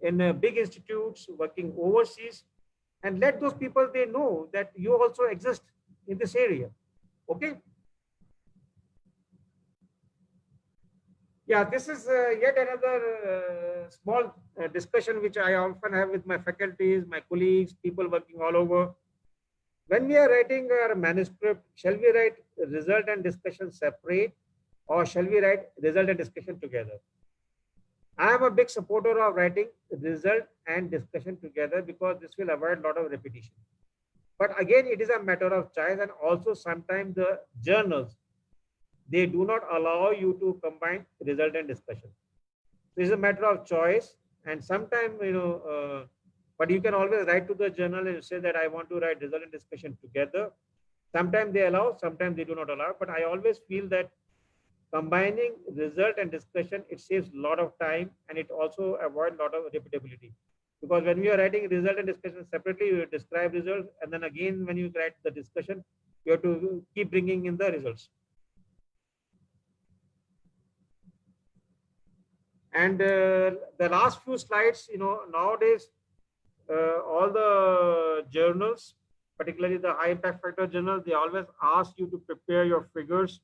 in big institutes, working overseas, and let those people, they know that you also exist in this area. Okay. Yeah, this is yet another small discussion which I often have with my faculties, my colleagues, people working all over. When we are writing our manuscript, shall we write result and discussion separate, or shall we write result and discussion together? I am a big supporter of writing result and discussion together, because this will avoid a lot of repetition. But again, it is a matter of choice, and also sometimes the journals, they do not allow you to combine result and discussion. This is a matter of choice, and sometimes, but you can always write to the journal and say that I want to write result and discussion together. Sometimes they allow, sometimes they do not allow, but I always feel that combining result and discussion, it saves a lot of time, and it also avoids a lot of repeatability. Because when we are writing result and discussion separately, you describe results, and then again, when you write the discussion, you have to keep bringing in the results. And the last few slides, nowadays, all the journals, particularly the high impact factor journals, they always ask you to prepare your figures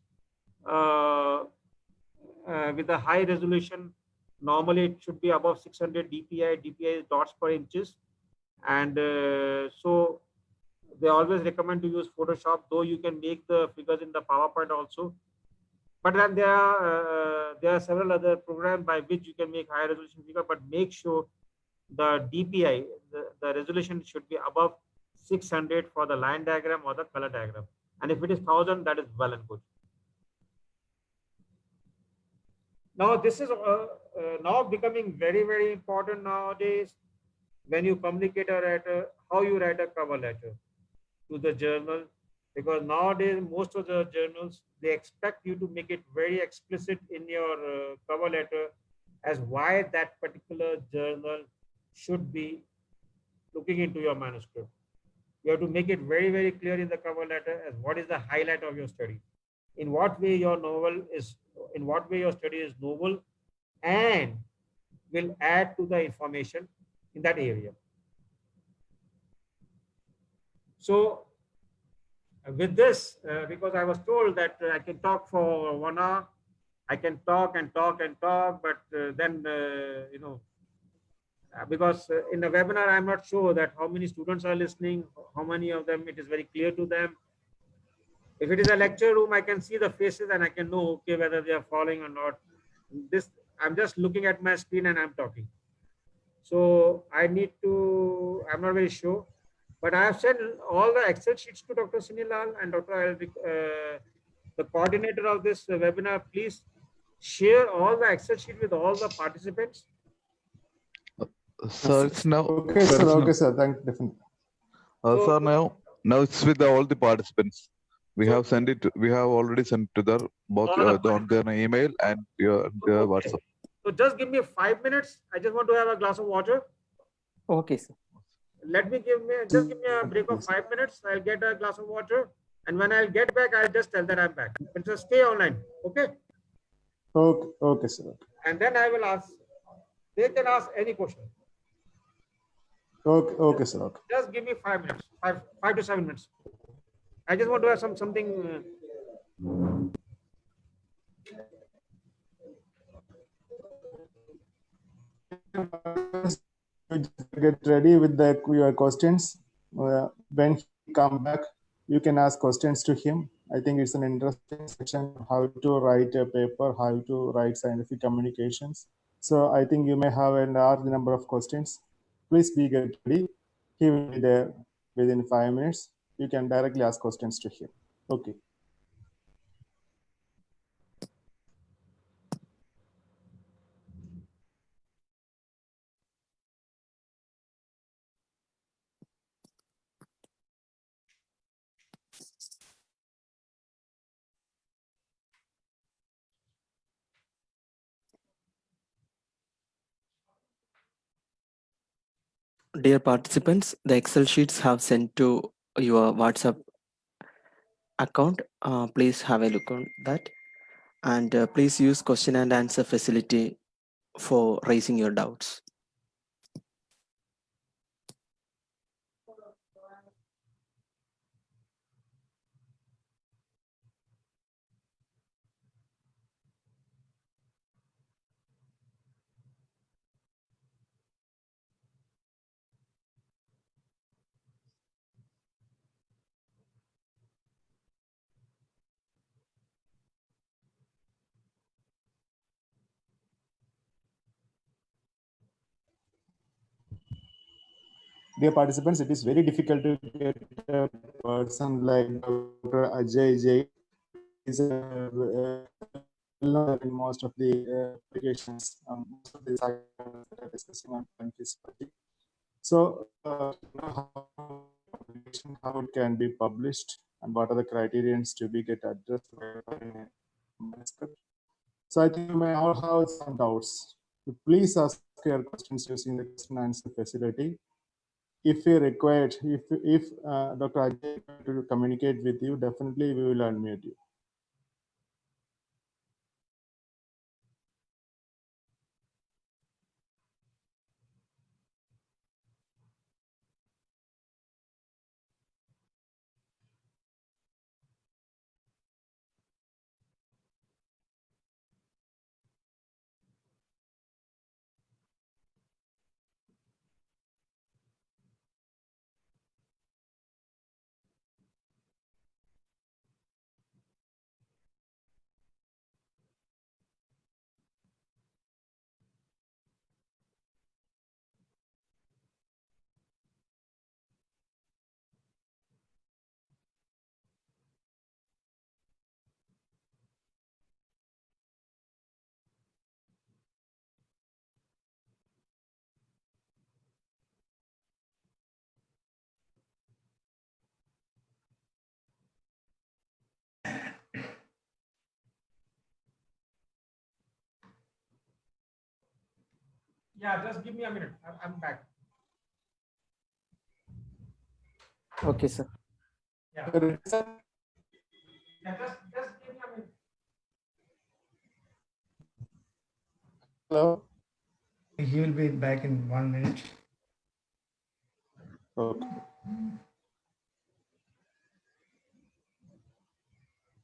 with a high resolution. Normally, it should be above 600 DPI. DPI is dots per inches. And so they always recommend to use Photoshop, though you can make the figures in the PowerPoint also. But then there are several other programs by which you can make high resolution figure, but make sure the DPI, the resolution should be above 600 for the line diagram or the color diagram. And if it is 1000, that is well and good. Now this is now becoming very, very important nowadays when you communicate a letter, how you write a cover letter to the journal, because nowadays most of the journals, they expect you to make it very explicit in your cover letter as why that particular journal should be looking into your manuscript. You have to make it very, very clear in the cover letter as what is the highlight of your study, in what way your novel is, in what way your study is novel and will add to the information in that area. So with this, because I was told that I can talk for 1 hour, I can talk and talk and talk, but then, because in the webinar, I'm not sure that how many students are listening, how many of them it is very clear to them. If it is a lecture room, I can see the faces and I can know, okay, whether they are following or not. This, I'm just looking at my screen and I'm talking. So I need to, I'm not very sure, but I have sent all the Excel sheets to Dr. Sinilal and Dr. The coordinator of this webinar. Please share all the Excel sheet with all the participants. Sir, it's now. Okay, Sir, sir. it's Okay, now. sir. Thank definitely. Sir, now it's with all the participants. We have sent it. We have already sent to their both on their email and their WhatsApp. So just give me 5 minutes. I just want to have a glass of water. Okay, sir. Let me just give me a break of 5 minutes. I'll get a glass of water, and when I'll get back, I'll just tell that I'm back. But just stay online, okay? Okay, okay, sir. Okay. And then I will ask. They can ask any question. Okay, okay, sir. Okay. Just give me 5 minutes, 5 to 7 minutes. I just want to have something. Get ready with your questions. When he come back, you can ask questions to him. I think it's an interesting section, how to write a paper, how to write scientific communications. So I think you may have a large number of questions. Please be get ready. He will be there within 5 minutes. You can directly ask questions to him. Okay. Dear participants, the Excel sheets have sent to your WhatsApp account. Please have a look on that. And please use question and answer facility for raising your doubts. Dear participants, it is very difficult to get a person like Dr. Ajay Jay. Is well in most of the applications, most of the science that are discussing on plant physiology. So, how it can be published and what are the criterions to be get addressed in a manuscript. So, I think you may all have some doubts. Please ask your questions using the question and answer facility. If you required, if Dr. Ajay to communicate with you, definitely we will unmute you. Yeah, just give me a minute. I'm back. Okay, sir. Yeah. Ready, sir? Yeah, just give me a minute. Hello. He will be back in 1 minute. Okay.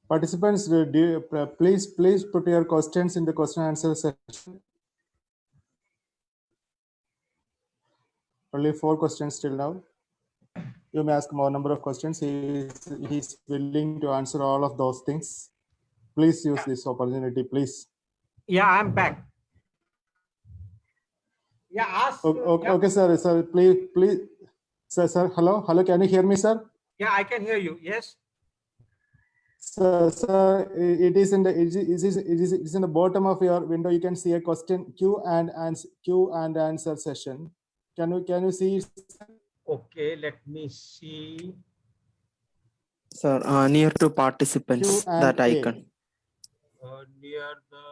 Participants, please put your questions in the question and answer session. Only 4 questions till now. You may ask more number of questions. He's willing to answer all of those things. Please use this opportunity, please. Yeah, I'm back. Yeah, ask. Yeah. Okay, sir. Sir, please. Sir. Hello. Can you hear me, sir? Yeah, I can hear you. Yes. Sir, it is in the bottom of your window. You can see a question Q and answer session. Can you see it? Okay, let me see. Sir, near to participants, Q and that A. icon. Near the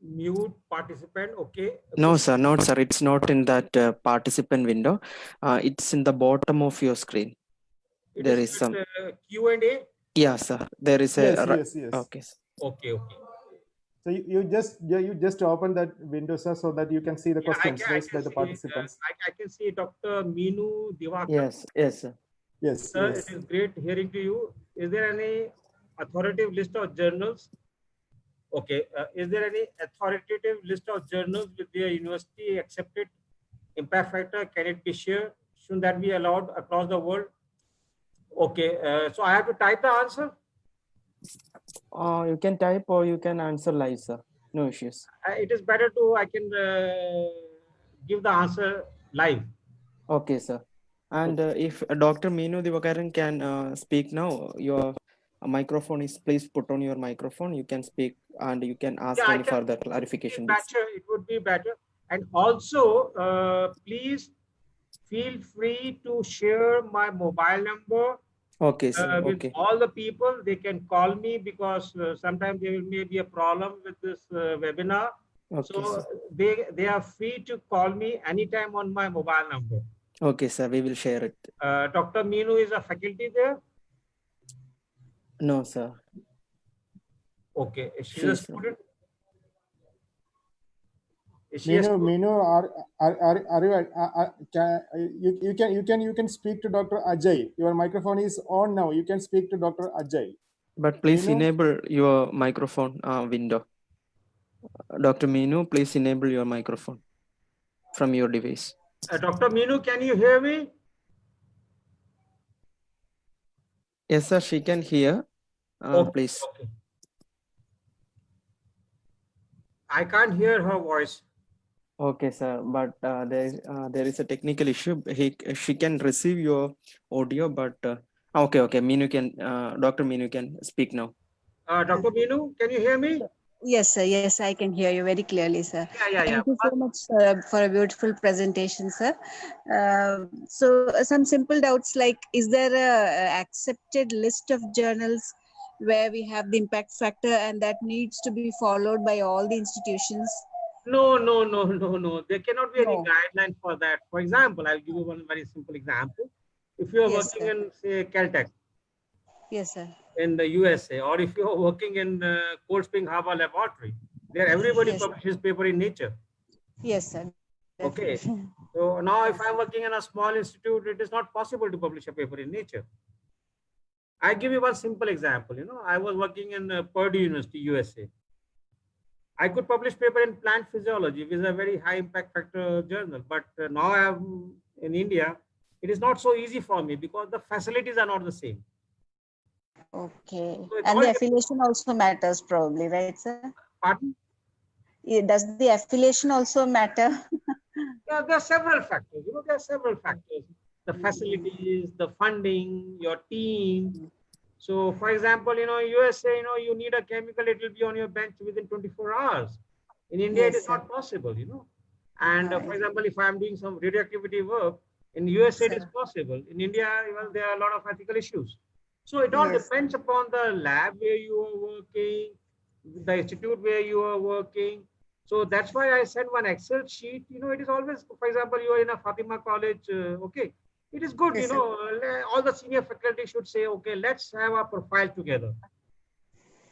mute participant. Okay. No, sir, not sir. It's not in that participant window. It's in the bottom of your screen. It There is is some. Q&A. Yeah, sir. There is a. Yes. Okay. Sir. Okay. So you just open that window, sir, so that you can see the Yeah, questions I raised by can the see. participants. I can see Dr. Meenu Diwakar. Yes, sir. Yes. Sir, it is great hearing to you. Is there any authoritative list of journals? Okay. Is there any authoritative list of journals with their university accepted impact factor? Can it be shared? Shouldn't that be allowed across the world? Okay. So I have to type the answer. You can type or you can answer live, sir. No issues. It is better to I can give the answer live. Okay, sir. And if Dr. Meenu Divakaran can speak now, your microphone is, please put on your microphone. You can speak and you can ask Yeah, any further clarification. it would be better. And also, please feel free to share my mobile number Okay, sir. with Okay. all the people. They can call me because sometimes there may be a problem with this webinar. Okay, So sir. they are free to call me anytime on my mobile number. Okay, sir. We will share it. Dr. Meenu is a faculty there. No, sir. Okay, she's She's a student. Is she a student? Meenu, you can speak to Dr. Ajay. Your microphone is on now. You can speak to Dr. Ajay. But please Meenu? enable your microphone window. Dr. Meenu, please enable your microphone from your device. Dr. Meenu, can you hear me? Yes, sir. She can hear. Okay, Please. okay. I can't hear her voice. Okay, sir. But there is a technical issue. She can receive your audio, but okay. Meenu can Dr. Meenu can speak now. Dr. Meenu, can you hear me? Yes, sir. Yes, I can hear you very clearly, sir. Yeah. Thank you so much for a beautiful presentation, sir. So some simple doubts like, is there a accepted list of journals where we have the impact factor and that needs to be followed by all the institutions? No. There cannot be any No. guideline for that. For example, I'll give you one very simple example. If you are Yes, working sir. in, say, Caltech Yes, sir. in the USA, or if you are working in Cold Spring Harbor Laboratory, there everybody Yes. publishes paper in Nature. Yes, sir. Okay. Definitely. So now if I'm working in a small institute, it is not possible to publish a paper in Nature. I give you one simple example. I was working in Purdue University, USA. I could publish paper in plant physiology, which is a very high impact factor journal. But now I am in India. It is not so easy for me because the facilities are not the same. Okay. So it's And all the affiliation also matters probably, right, sir? Pardon? Does the affiliation also matter? Yeah, there are several factors. There are several factors. The facilities, the funding, your team. So, for example, USA, you need a chemical, it will be on your bench within 24 hours. In India, Yes, it is sir. not possible, And Right. for example, if I'm doing some radioactivity work, in USA, it is Sir. possible. In India, there are a lot of ethical issues. So it all Yes. depends upon the lab where you are working, the institute where you are working. So that's why I sent one Excel sheet. It is always, for example, you are in a Fatima college, okay. It is good, Yes, sir. all the senior faculty should say, okay, let's have a profile together.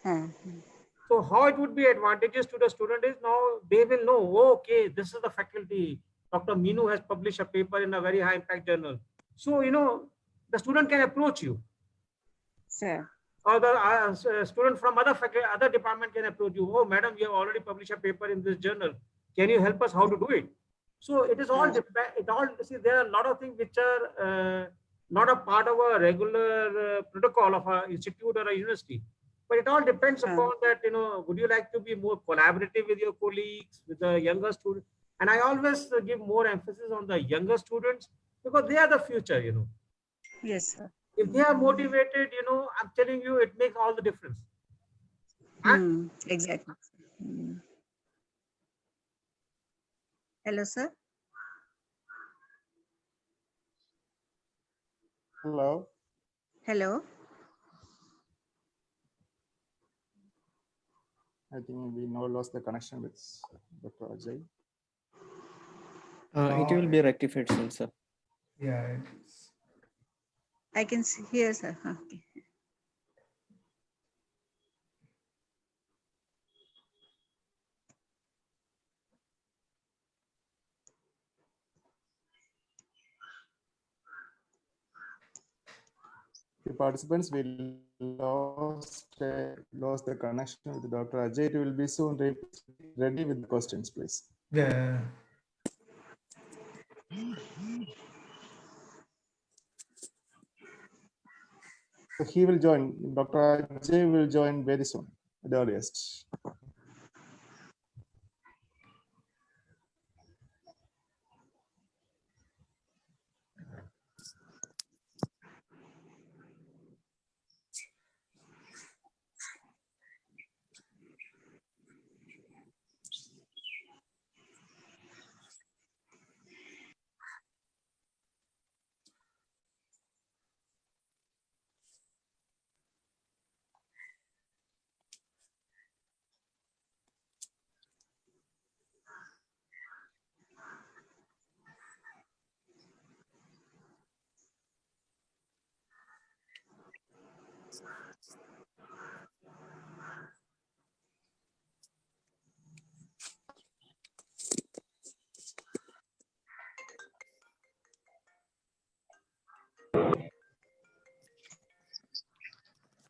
Hmm. So how it would be advantageous to the student is now they will know, oh, okay, this is the faculty. Dr. Minu has published a paper in a very high impact journal. So, the student can approach you, Sir. or the student from other faculty, other department can approach you. Oh, madam, you have already published a paper in this journal. Can you help us how to do it? So it is all see, there are a lot of things which are not a part of a regular protocol of an institute or a university. But it all depends upon that, would you like to be more collaborative with your colleagues, with the younger students? And I always give more emphasis on the younger students because they are the future, Yes, sir. If they are motivated, I'm telling you, it makes all the difference. Exactly. Hmm. Hello, sir. Hello. Hello. I think we now lost the connection with Dr. Ajay. It will be rectified soon, sir. Yeah. I can see here, sir. Okay. The participants will lost the connection with Dr. Ajay. It will be soon ready with the questions, please. Yeah. So he will join. Dr. Ajay will join very soon, at the earliest.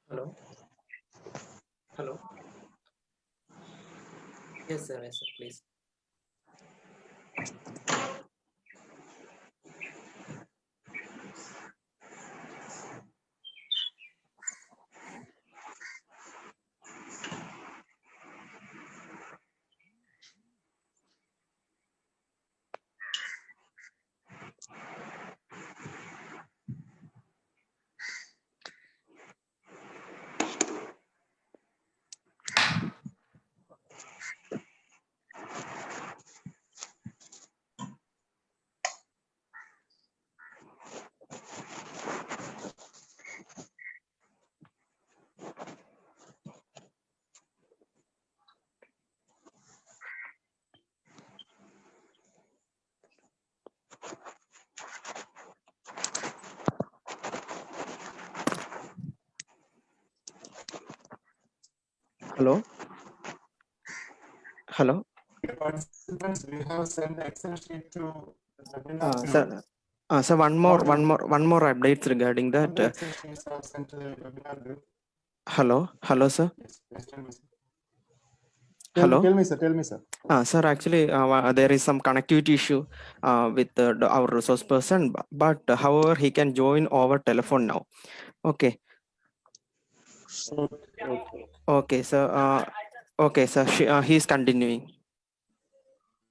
Hello. Hello. Yes, sir. Yes, sir. Please. Hello. Hello. Participants, we have sent the Excel sheet to the webinar group. Sir. So one more updates regarding All that. the Excel sheets are sent to the webinar group. Hello, sir. Yes, please tell me, sir. Hello. Tell me, sir. Sir, actually, there is some connectivity issue with our resource person, but however, he can join over telephone now. Okay. Okay. Okay, sir. Okay, sir. He's continuing.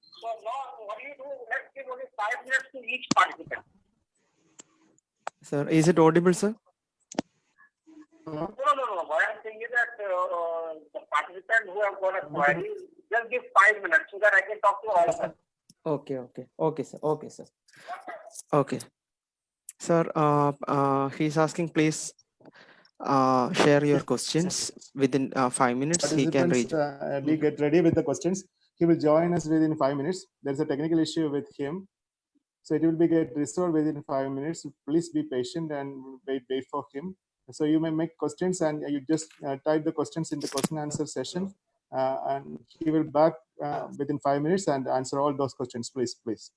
So now what do you do? Let's give only 5 minutes to each participant. Sir, is it audible, sir? No. What I'm saying is that the participants who have got a query, just give 5 minutes so that I can talk to all of them. Okay, sir. Okay. Sir, he's asking, please share your questions within 5 minutes. He can reach. Participants, we get ready with the questions. He will join us within 5 minutes. There's a technical issue with him, so it will be get resolved within 5 minutes. Please be patient and wait for him. So you may make questions and you just type the questions in the question answer session, and he will back within 5 minutes and answer all those questions. Please.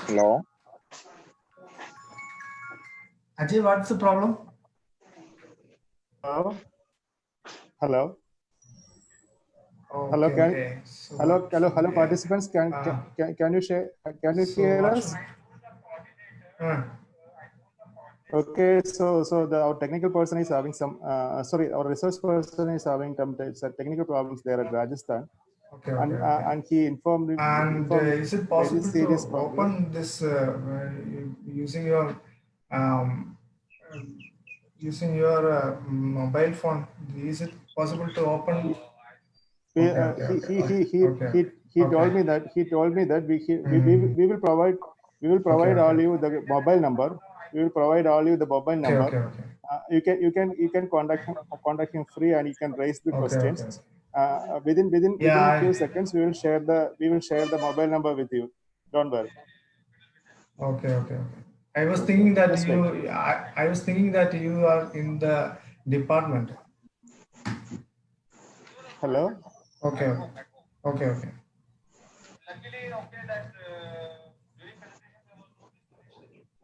Hello. Ajay, what's the problem? Hello. Okay, Hello, okay. So hello, participants. Can you share? Can you hear what us? should- Okay, so our technical person is having some. Sorry, our resource person is having some technical problems there at Rajasthan, okay, okay, okay. and he informed me. And is it very possible serious to problem. open this using your um, using your mobile phone? Is it possible to open? He Okay, okay, he okay, he he okay, he he okay. told me that Mhm. we will provide Okay, all okay. you the mobile number. We will provide all you the mobile Okay, number. okay, okay. You can contact him free, and you can raise the Okay, questions. okay. Within Yeah, few seconds we will share the mobile number with you. Don't worry. okay, okay, okay. I was thinking that Just wait. I was thinking that you are in the department. Hello. Okay, okay, okay, okay.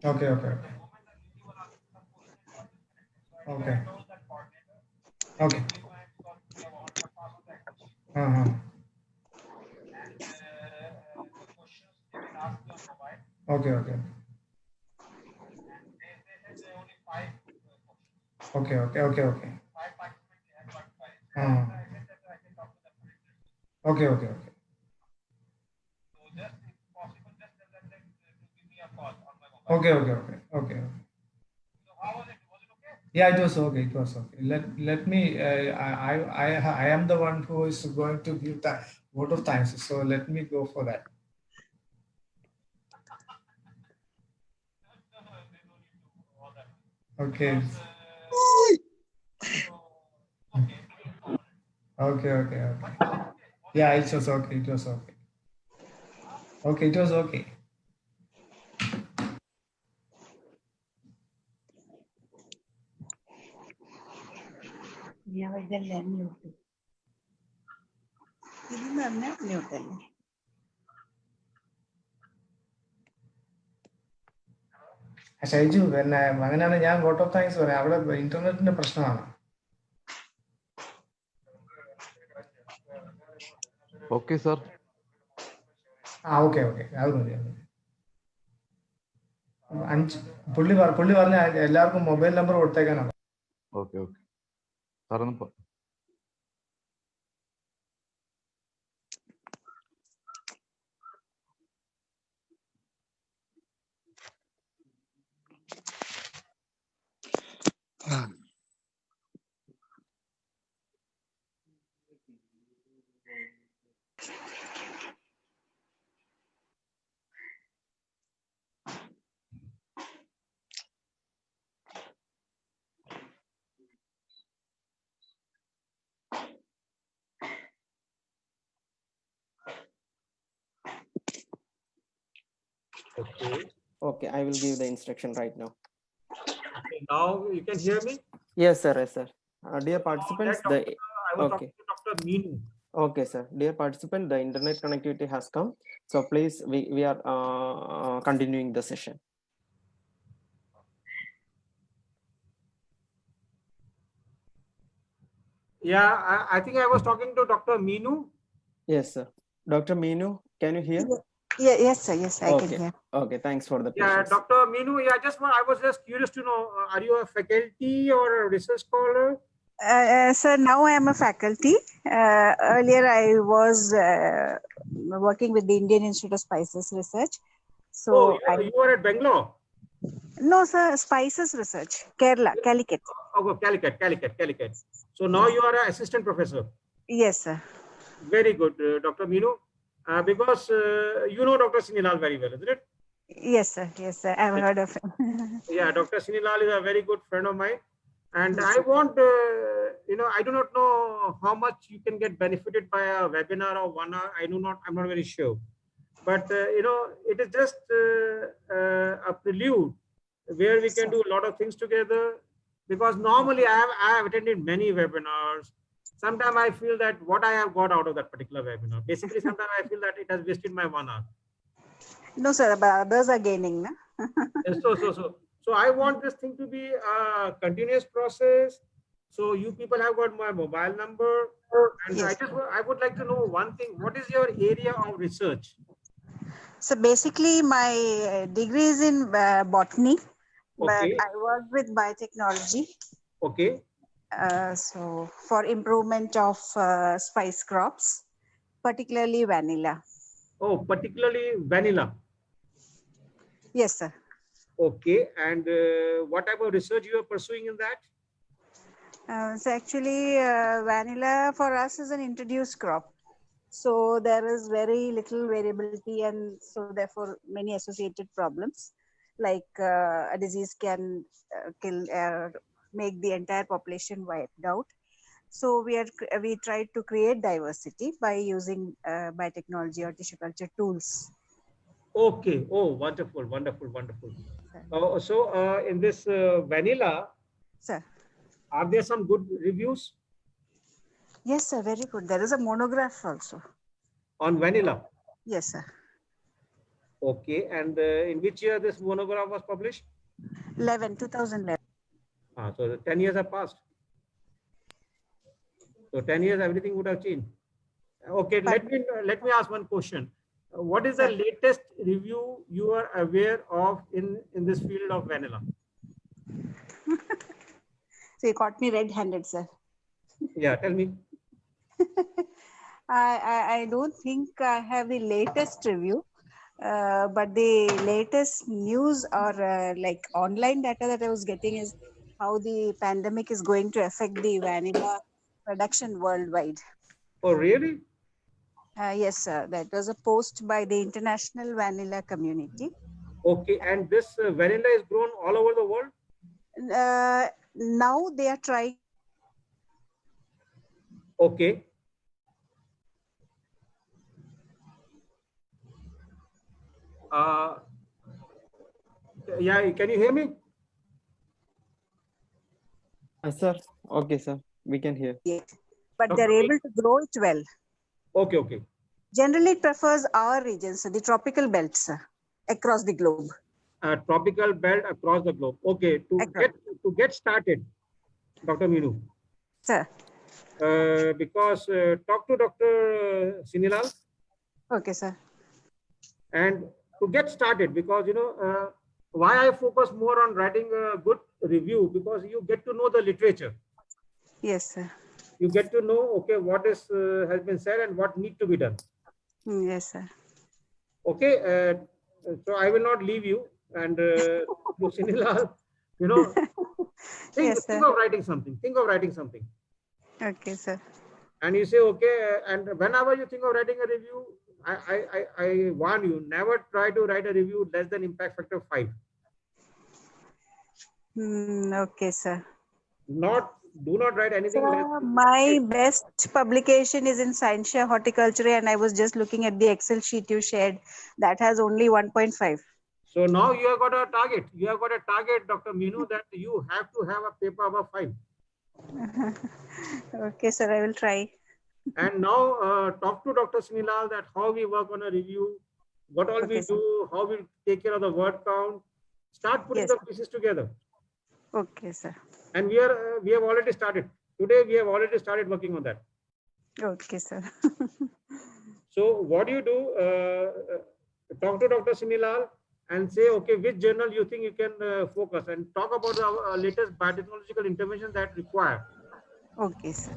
Okay, okay, okay. Okay. Okay. Uh-huh. Okay, okay. Okay, okay, okay, okay. Uh, okay, okay, okay. Okay, okay, okay, okay. Yeah, it was okay. It was okay. Let me. I am the one who is going to give the vote of thanks. So let me go for that. Okay. Okay, okay, okay. Yeah, it was okay. It was okay. Okay, it was okay. Shaiju പിന്നെ അങ്ങനെയാണ് ഞാൻ vote of thanks പറയാം. അവിടെ ഇന്റർനെറ്റിന്റെ പ്രശ്നമാണ്. Okay, sir. Okay okay അത് മതി അത് മതി. പുള്ളി പറഞ്ഞ എല്ലാവർക്കും മൊബൈൽ നമ്പർ കൊടുത്തേക്കാനാണ്. Okay, okay. Sir, ഒന്ന് Okay. Okay, I will give the instruction right now. Okay, now you can hear me? Yes, sir. Yes, sir. Dear participants, That doctor, I was okay. talking to Dr. Meenu. Okay, sir. Dear participant, the internet connectivity has come. So please, we are continuing the session. Yeah, I think I was talking to Dr. Meenu. Yes, sir. Dr. Meenu, can you hear? Yeah, yes, sir. Yes, I Okay. can hear. Okay, thanks for the Yeah, patience. Dr. Meenu, yeah, I was just curious to know, are you a faculty or a research scholar? Sir, now I am a faculty. Earlier, I was working with the Indian Institute of Spices Research. So, You are at Bangalore? no, sir, Spices Research, Kerala, Calicut. Oh, Calicut. So now you are an assistant professor. Yes, sir. Very good, Dr. Meenu. Because you know Dr. Sinilal very well, isn't it? Yes, sir. Yes, sir. I've heard of him. Yeah, Dr. Sinilal is a very good friend of mine. And Yes, I want, I do not know how much you can get benefited by a webinar of 1 hour. I'm not very sure. But, it is just a prelude where we can do a lot of things together. Because normally I have attended many webinars. Sometimes I feel that what I have got out of that particular webinar, basically sometimes I feel that it has wasted my 1 hour. No, sir, but others are gaining, na? So I want this thing to be a continuous process. So you people have got my mobile number, and Yes. I would like to know one thing. What is your area of research? So basically, my degree is in botany, but Okay. I work with biotechnology. Okay. So for improvement of spice crops, particularly vanilla. Oh, particularly vanilla. Yes, sir. Okay. And what type of research you are pursuing in that? So actually, vanilla for us is an introduced crop. So there is very little variability, and so therefore many associated problems, like a disease can make the entire population wiped out. So we tried to create diversity by using biotechnology or tissue culture tools. Okay. Oh, wonderful. So in this vanilla, Sir. are there some good reviews Yes, sir. Very good. There is a monograph also on vanilla? Yes, sir. Okay, and in which year this monograph was published? 2011. So the 10 years have passed. So 10 years, everything would have changed. Okay, But- let me ask one question. What is the Sir. latest review you are aware of in this field of vanilla? So you caught me red-handed, sir. Yeah, tell me. I don't think I have the latest review, but the latest news or like online data that I was getting is how the pandemic is going to affect the vanilla production worldwide. Oh, really? Yes, sir. That was a post by the international vanilla community. Okay, and this vanilla is grown all over the world? Now they are trying. Okay. Yeah, can you hear me? Sir, okay, sir, we can hear. But Okay. they're able to grow it well. Okay, okay. Generally, it prefers our regions, the tropical belts across the globe. Tropical belt across the globe. Okay, to get started, Dr. Meenu, Sir. because talk to Dr. Sinilal, Okay, sir. and to get started, because why I focus more on writing a good review, because you get to know the literature. Yes, sir. You get to know, okay, what is has been said and what need to be done. Yes, sir. Okay, so I will not leave you, and to Sinilal, Yes, think sir. of writing something. Think of writing something. Okay, sir. And you say, okay, and whenever you think of writing a review, I warn you, never try to write a review less than impact factor 5. Okay, sir. Do not write anything less. Sir, my best publication is in Scientia Horticulture, and I was just looking at the Excel sheet you shared. That has only 1.5. So now you have got a target. You have got a target, Dr. Meenu, that you have to have a paper above 5. Okay, sir, I will try. And now talk to Dr. Sinilal that how we work on a review, what all we Okay, sir. do, how we take care of the word count. Start putting Yes, the sir. pieces together. Okay, sir. And we have already started. Today we have already started working on that. Okay, sir. So what do? Talk to Dr. Sinilal and say, okay, which journal you think you can focus, and talk about the latest biotechnological interventions that require. Okay, sir.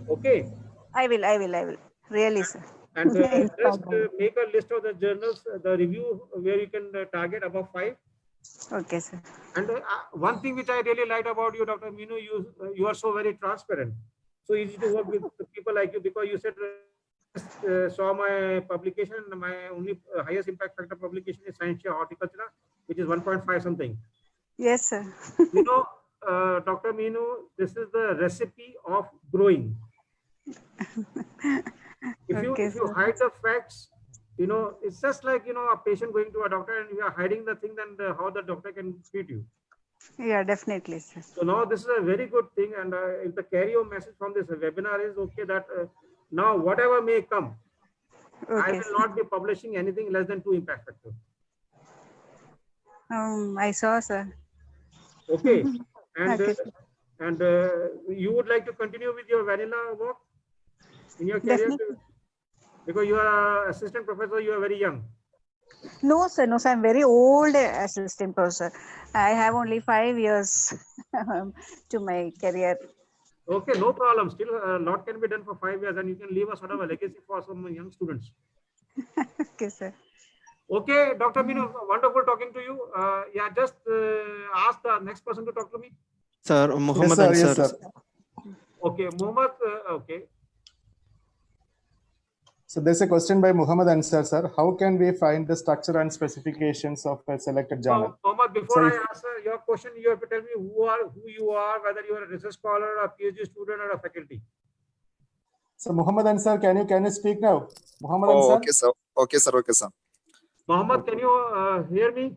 Okay. I will. Really, sir. And No just problem. make a list of the journals, the review where you can target above 5. Okay, sir. And one thing which I really liked about you, Dr. Meenu, you are so very transparent. So easy to work with people like you, because you said, saw my publication, my only highest impact factor publication is Scientia Horticultura, which is 1.5 something. Yes, sir. Dr. Meenu, this is the recipe of growing. If Okay, you sir. hide the facts, it's just like, a patient going to a doctor and you are hiding the thing, then how the doctor can treat you. Yeah, definitely, sir. So now this is a very good thing. And if the carry-on message from this webinar is, okay, that now whatever may come, I Okay, will sir. not be publishing anything less than 2 impact factor. I saw, sir. Okay. And Okay, sir. You would like to continue with your vanilla work in your career? Definitely. Because you are an assistant professor, you are very young. No, sir. No, sir. I'm very old assistant professor. I have only 5 years to my career. Okay, no problem. Still, a lot can be done for 5 years, and you can leave a sort of a legacy for some young students. Okay, sir. Okay, Dr. Meenu, wonderful talking to you. Yeah, just ask the next person to talk to me. Sir, Muhammad Yes, Ansar. sir. Okay, Mohammed. Okay. So there's a question by Muhammad Ansar, sir. How can we find the structure and specifications of a selected journal? So, Mohammed, before So I answer your question, you have to tell me who you are, whether you are a research scholar, a PhD student, or a faculty. So Muhammad Ansar, can you speak now? Muhammad Oh, Ansar? okay, sir. Okay, sir. Okay, sir. Mohammed, can you hear me?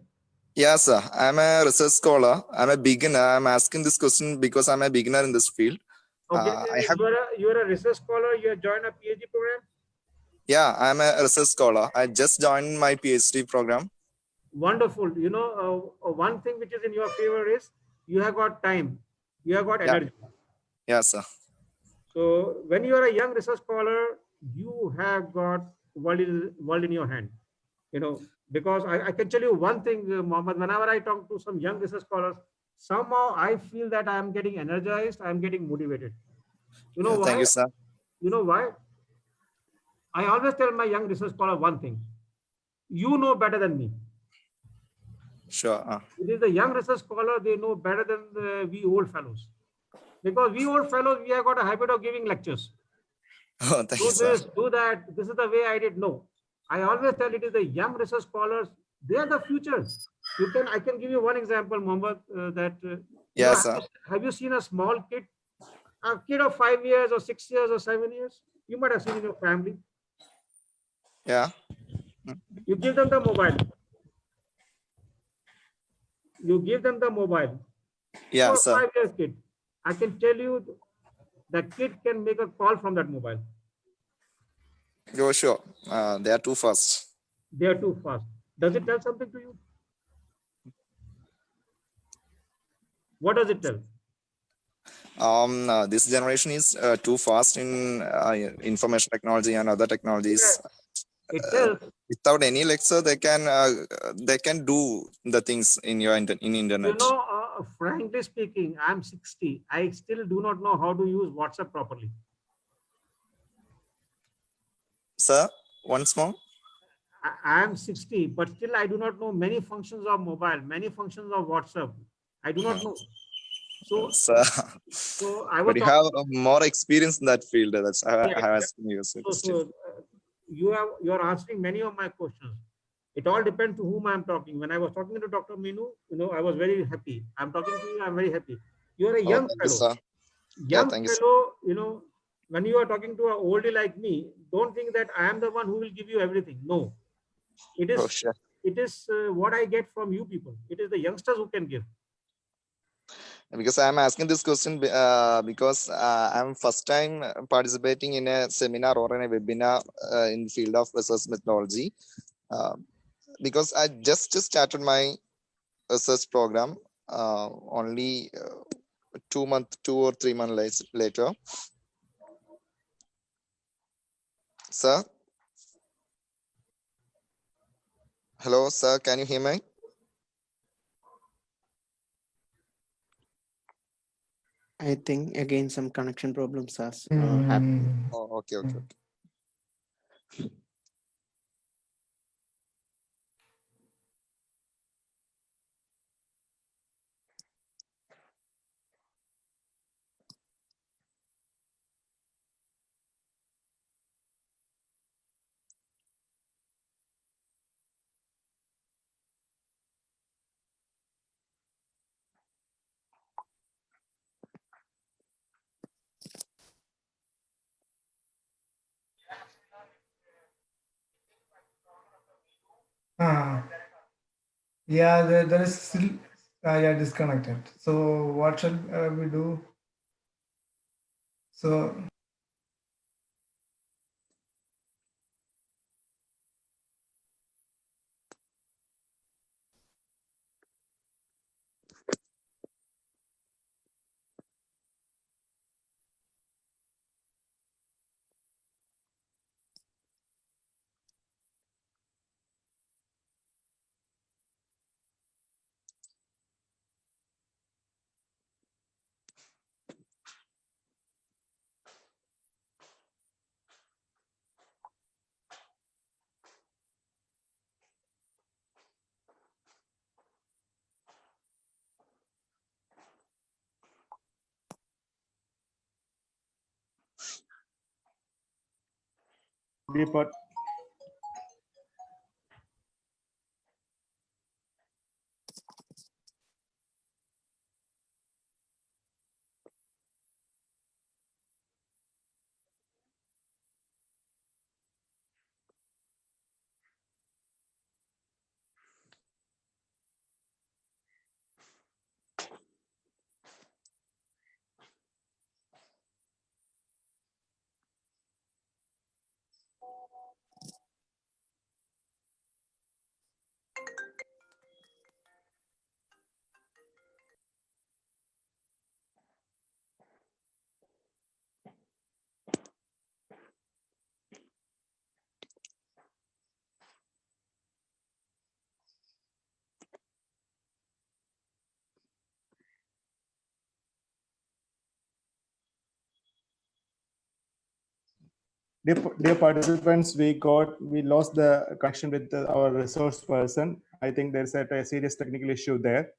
Yeah, sir. I'm a research scholar. I'm a beginner. I'm asking this question because I'm a beginner in this field. Okay, I have. you are a research scholar. You have joined a PhD program. Yeah, I'm a research scholar. I just joined my PhD program. Wonderful. One thing which is in your favor is you have got time, you have got Yeah. energy. Yeah, sir. So when you are a young research scholar, you have got world in your hand. Because I can tell you one thing, Mohammed, whenever I talk to some young research scholars, somehow I feel that I am getting energized, I am getting motivated. You know Yeah, thank why? you, sir. You know why? I always tell my young research scholar one thing: you know better than me. Sure. It is the young research scholar, they know better than we old fellows. Because we old fellows, we have got a habit of giving lectures. Oh, thank you, Do sir. this, do that. This is the way I did. No, I always tell it is the young research scholars. They are the future. I can give you one example, Mohammed, that Yeah, sir. have you seen a small kid, a kid of 5 years or 6 years or 7 years? You might have seen in your family. Yeah. You give them the mobile. You give them the mobile. Yeah, 4 or sir. 5 years kid. I can tell you that kid can make a call from that mobile. You're sure. They are too fast. They are too fast. Does it tell something to you? What does it tell? This generation is too fast in information technology and other technologies. It tells, Without any lecture, they can do the things in your in internet. frankly speaking, I'm 60. I still do not know how to use WhatsApp properly. Sir, once more. I am 60, but still I do not know many functions of mobile, many functions of WhatsApp. I do not know. So, Sir, I was but you talking. have more experience in that field. That's Yeah, I was asking you a So, question. you are answering many of my questions. It all depends to whom I'm talking. When I was talking to Dr. Minu, I was very happy. I'm talking to you, I'm very happy. You are a Oh, young thank you, fellow. sir. Yeah, Young thank you, sir. fellow, when you are talking to an oldie like me, don't think that I am the one who will give you everything. No, it Oh, is sure. what I get from you people. It is the youngsters who can give. Because I'm asking this question because I'm first time participating in a seminar or in a webinar in the field of research methodology. Because I just started my research program only 2 or 3 months later. Sir? Hello, sir. Can you hear me? I think again some connection problems has happened. Oh, okay. Yeah, there is still yeah, disconnected. So what shall we do? So But Dear participants, we lost the connection with our resource person. I think there's a serious technical issue there.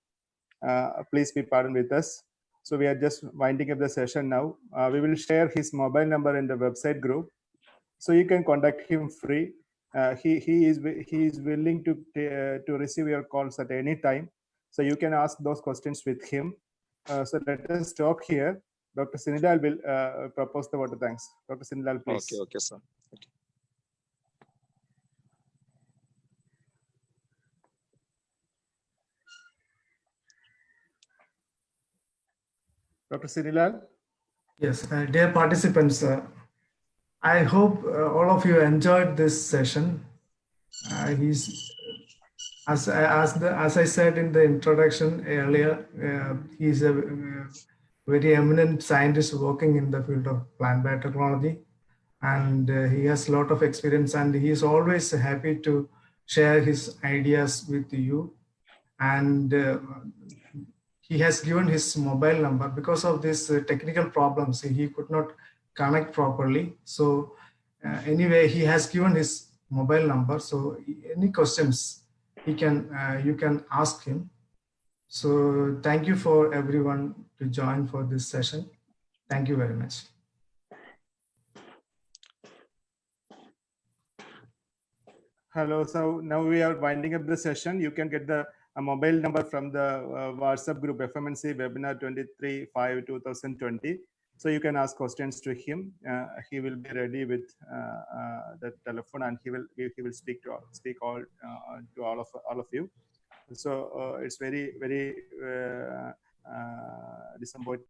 Please be pardoned with us. So we are just winding up the session now. We will share his mobile number in the website group, so you can contact him free. He is willing to receive your calls at any time. So you can ask those questions with him. So let us stop here. Dr. Sinilal will propose the vote of thanks. Dr. Sinilal, please. Okay, sir. Dr. Sinilal. Yes, dear participants, I hope all of you enjoyed this session. As I said in the introduction earlier, he's a very eminent scientist working in the field of plant biotechnology, and he has a lot of experience, and he is always happy to share his ideas with you. And he has given his mobile number. Because of these technical problems, he could not connect properly. So anyway, he has given his mobile number. So any questions you can ask him. So thank you for everyone to join for this session. Thank you very much. Hello. So now we are winding up the session. You can get the mobile number from the WhatsApp group FMNC Webinar 23/5/2020. So you can ask questions to him. He will be ready with the telephone, and he will speak to all of you. So it's very disappointing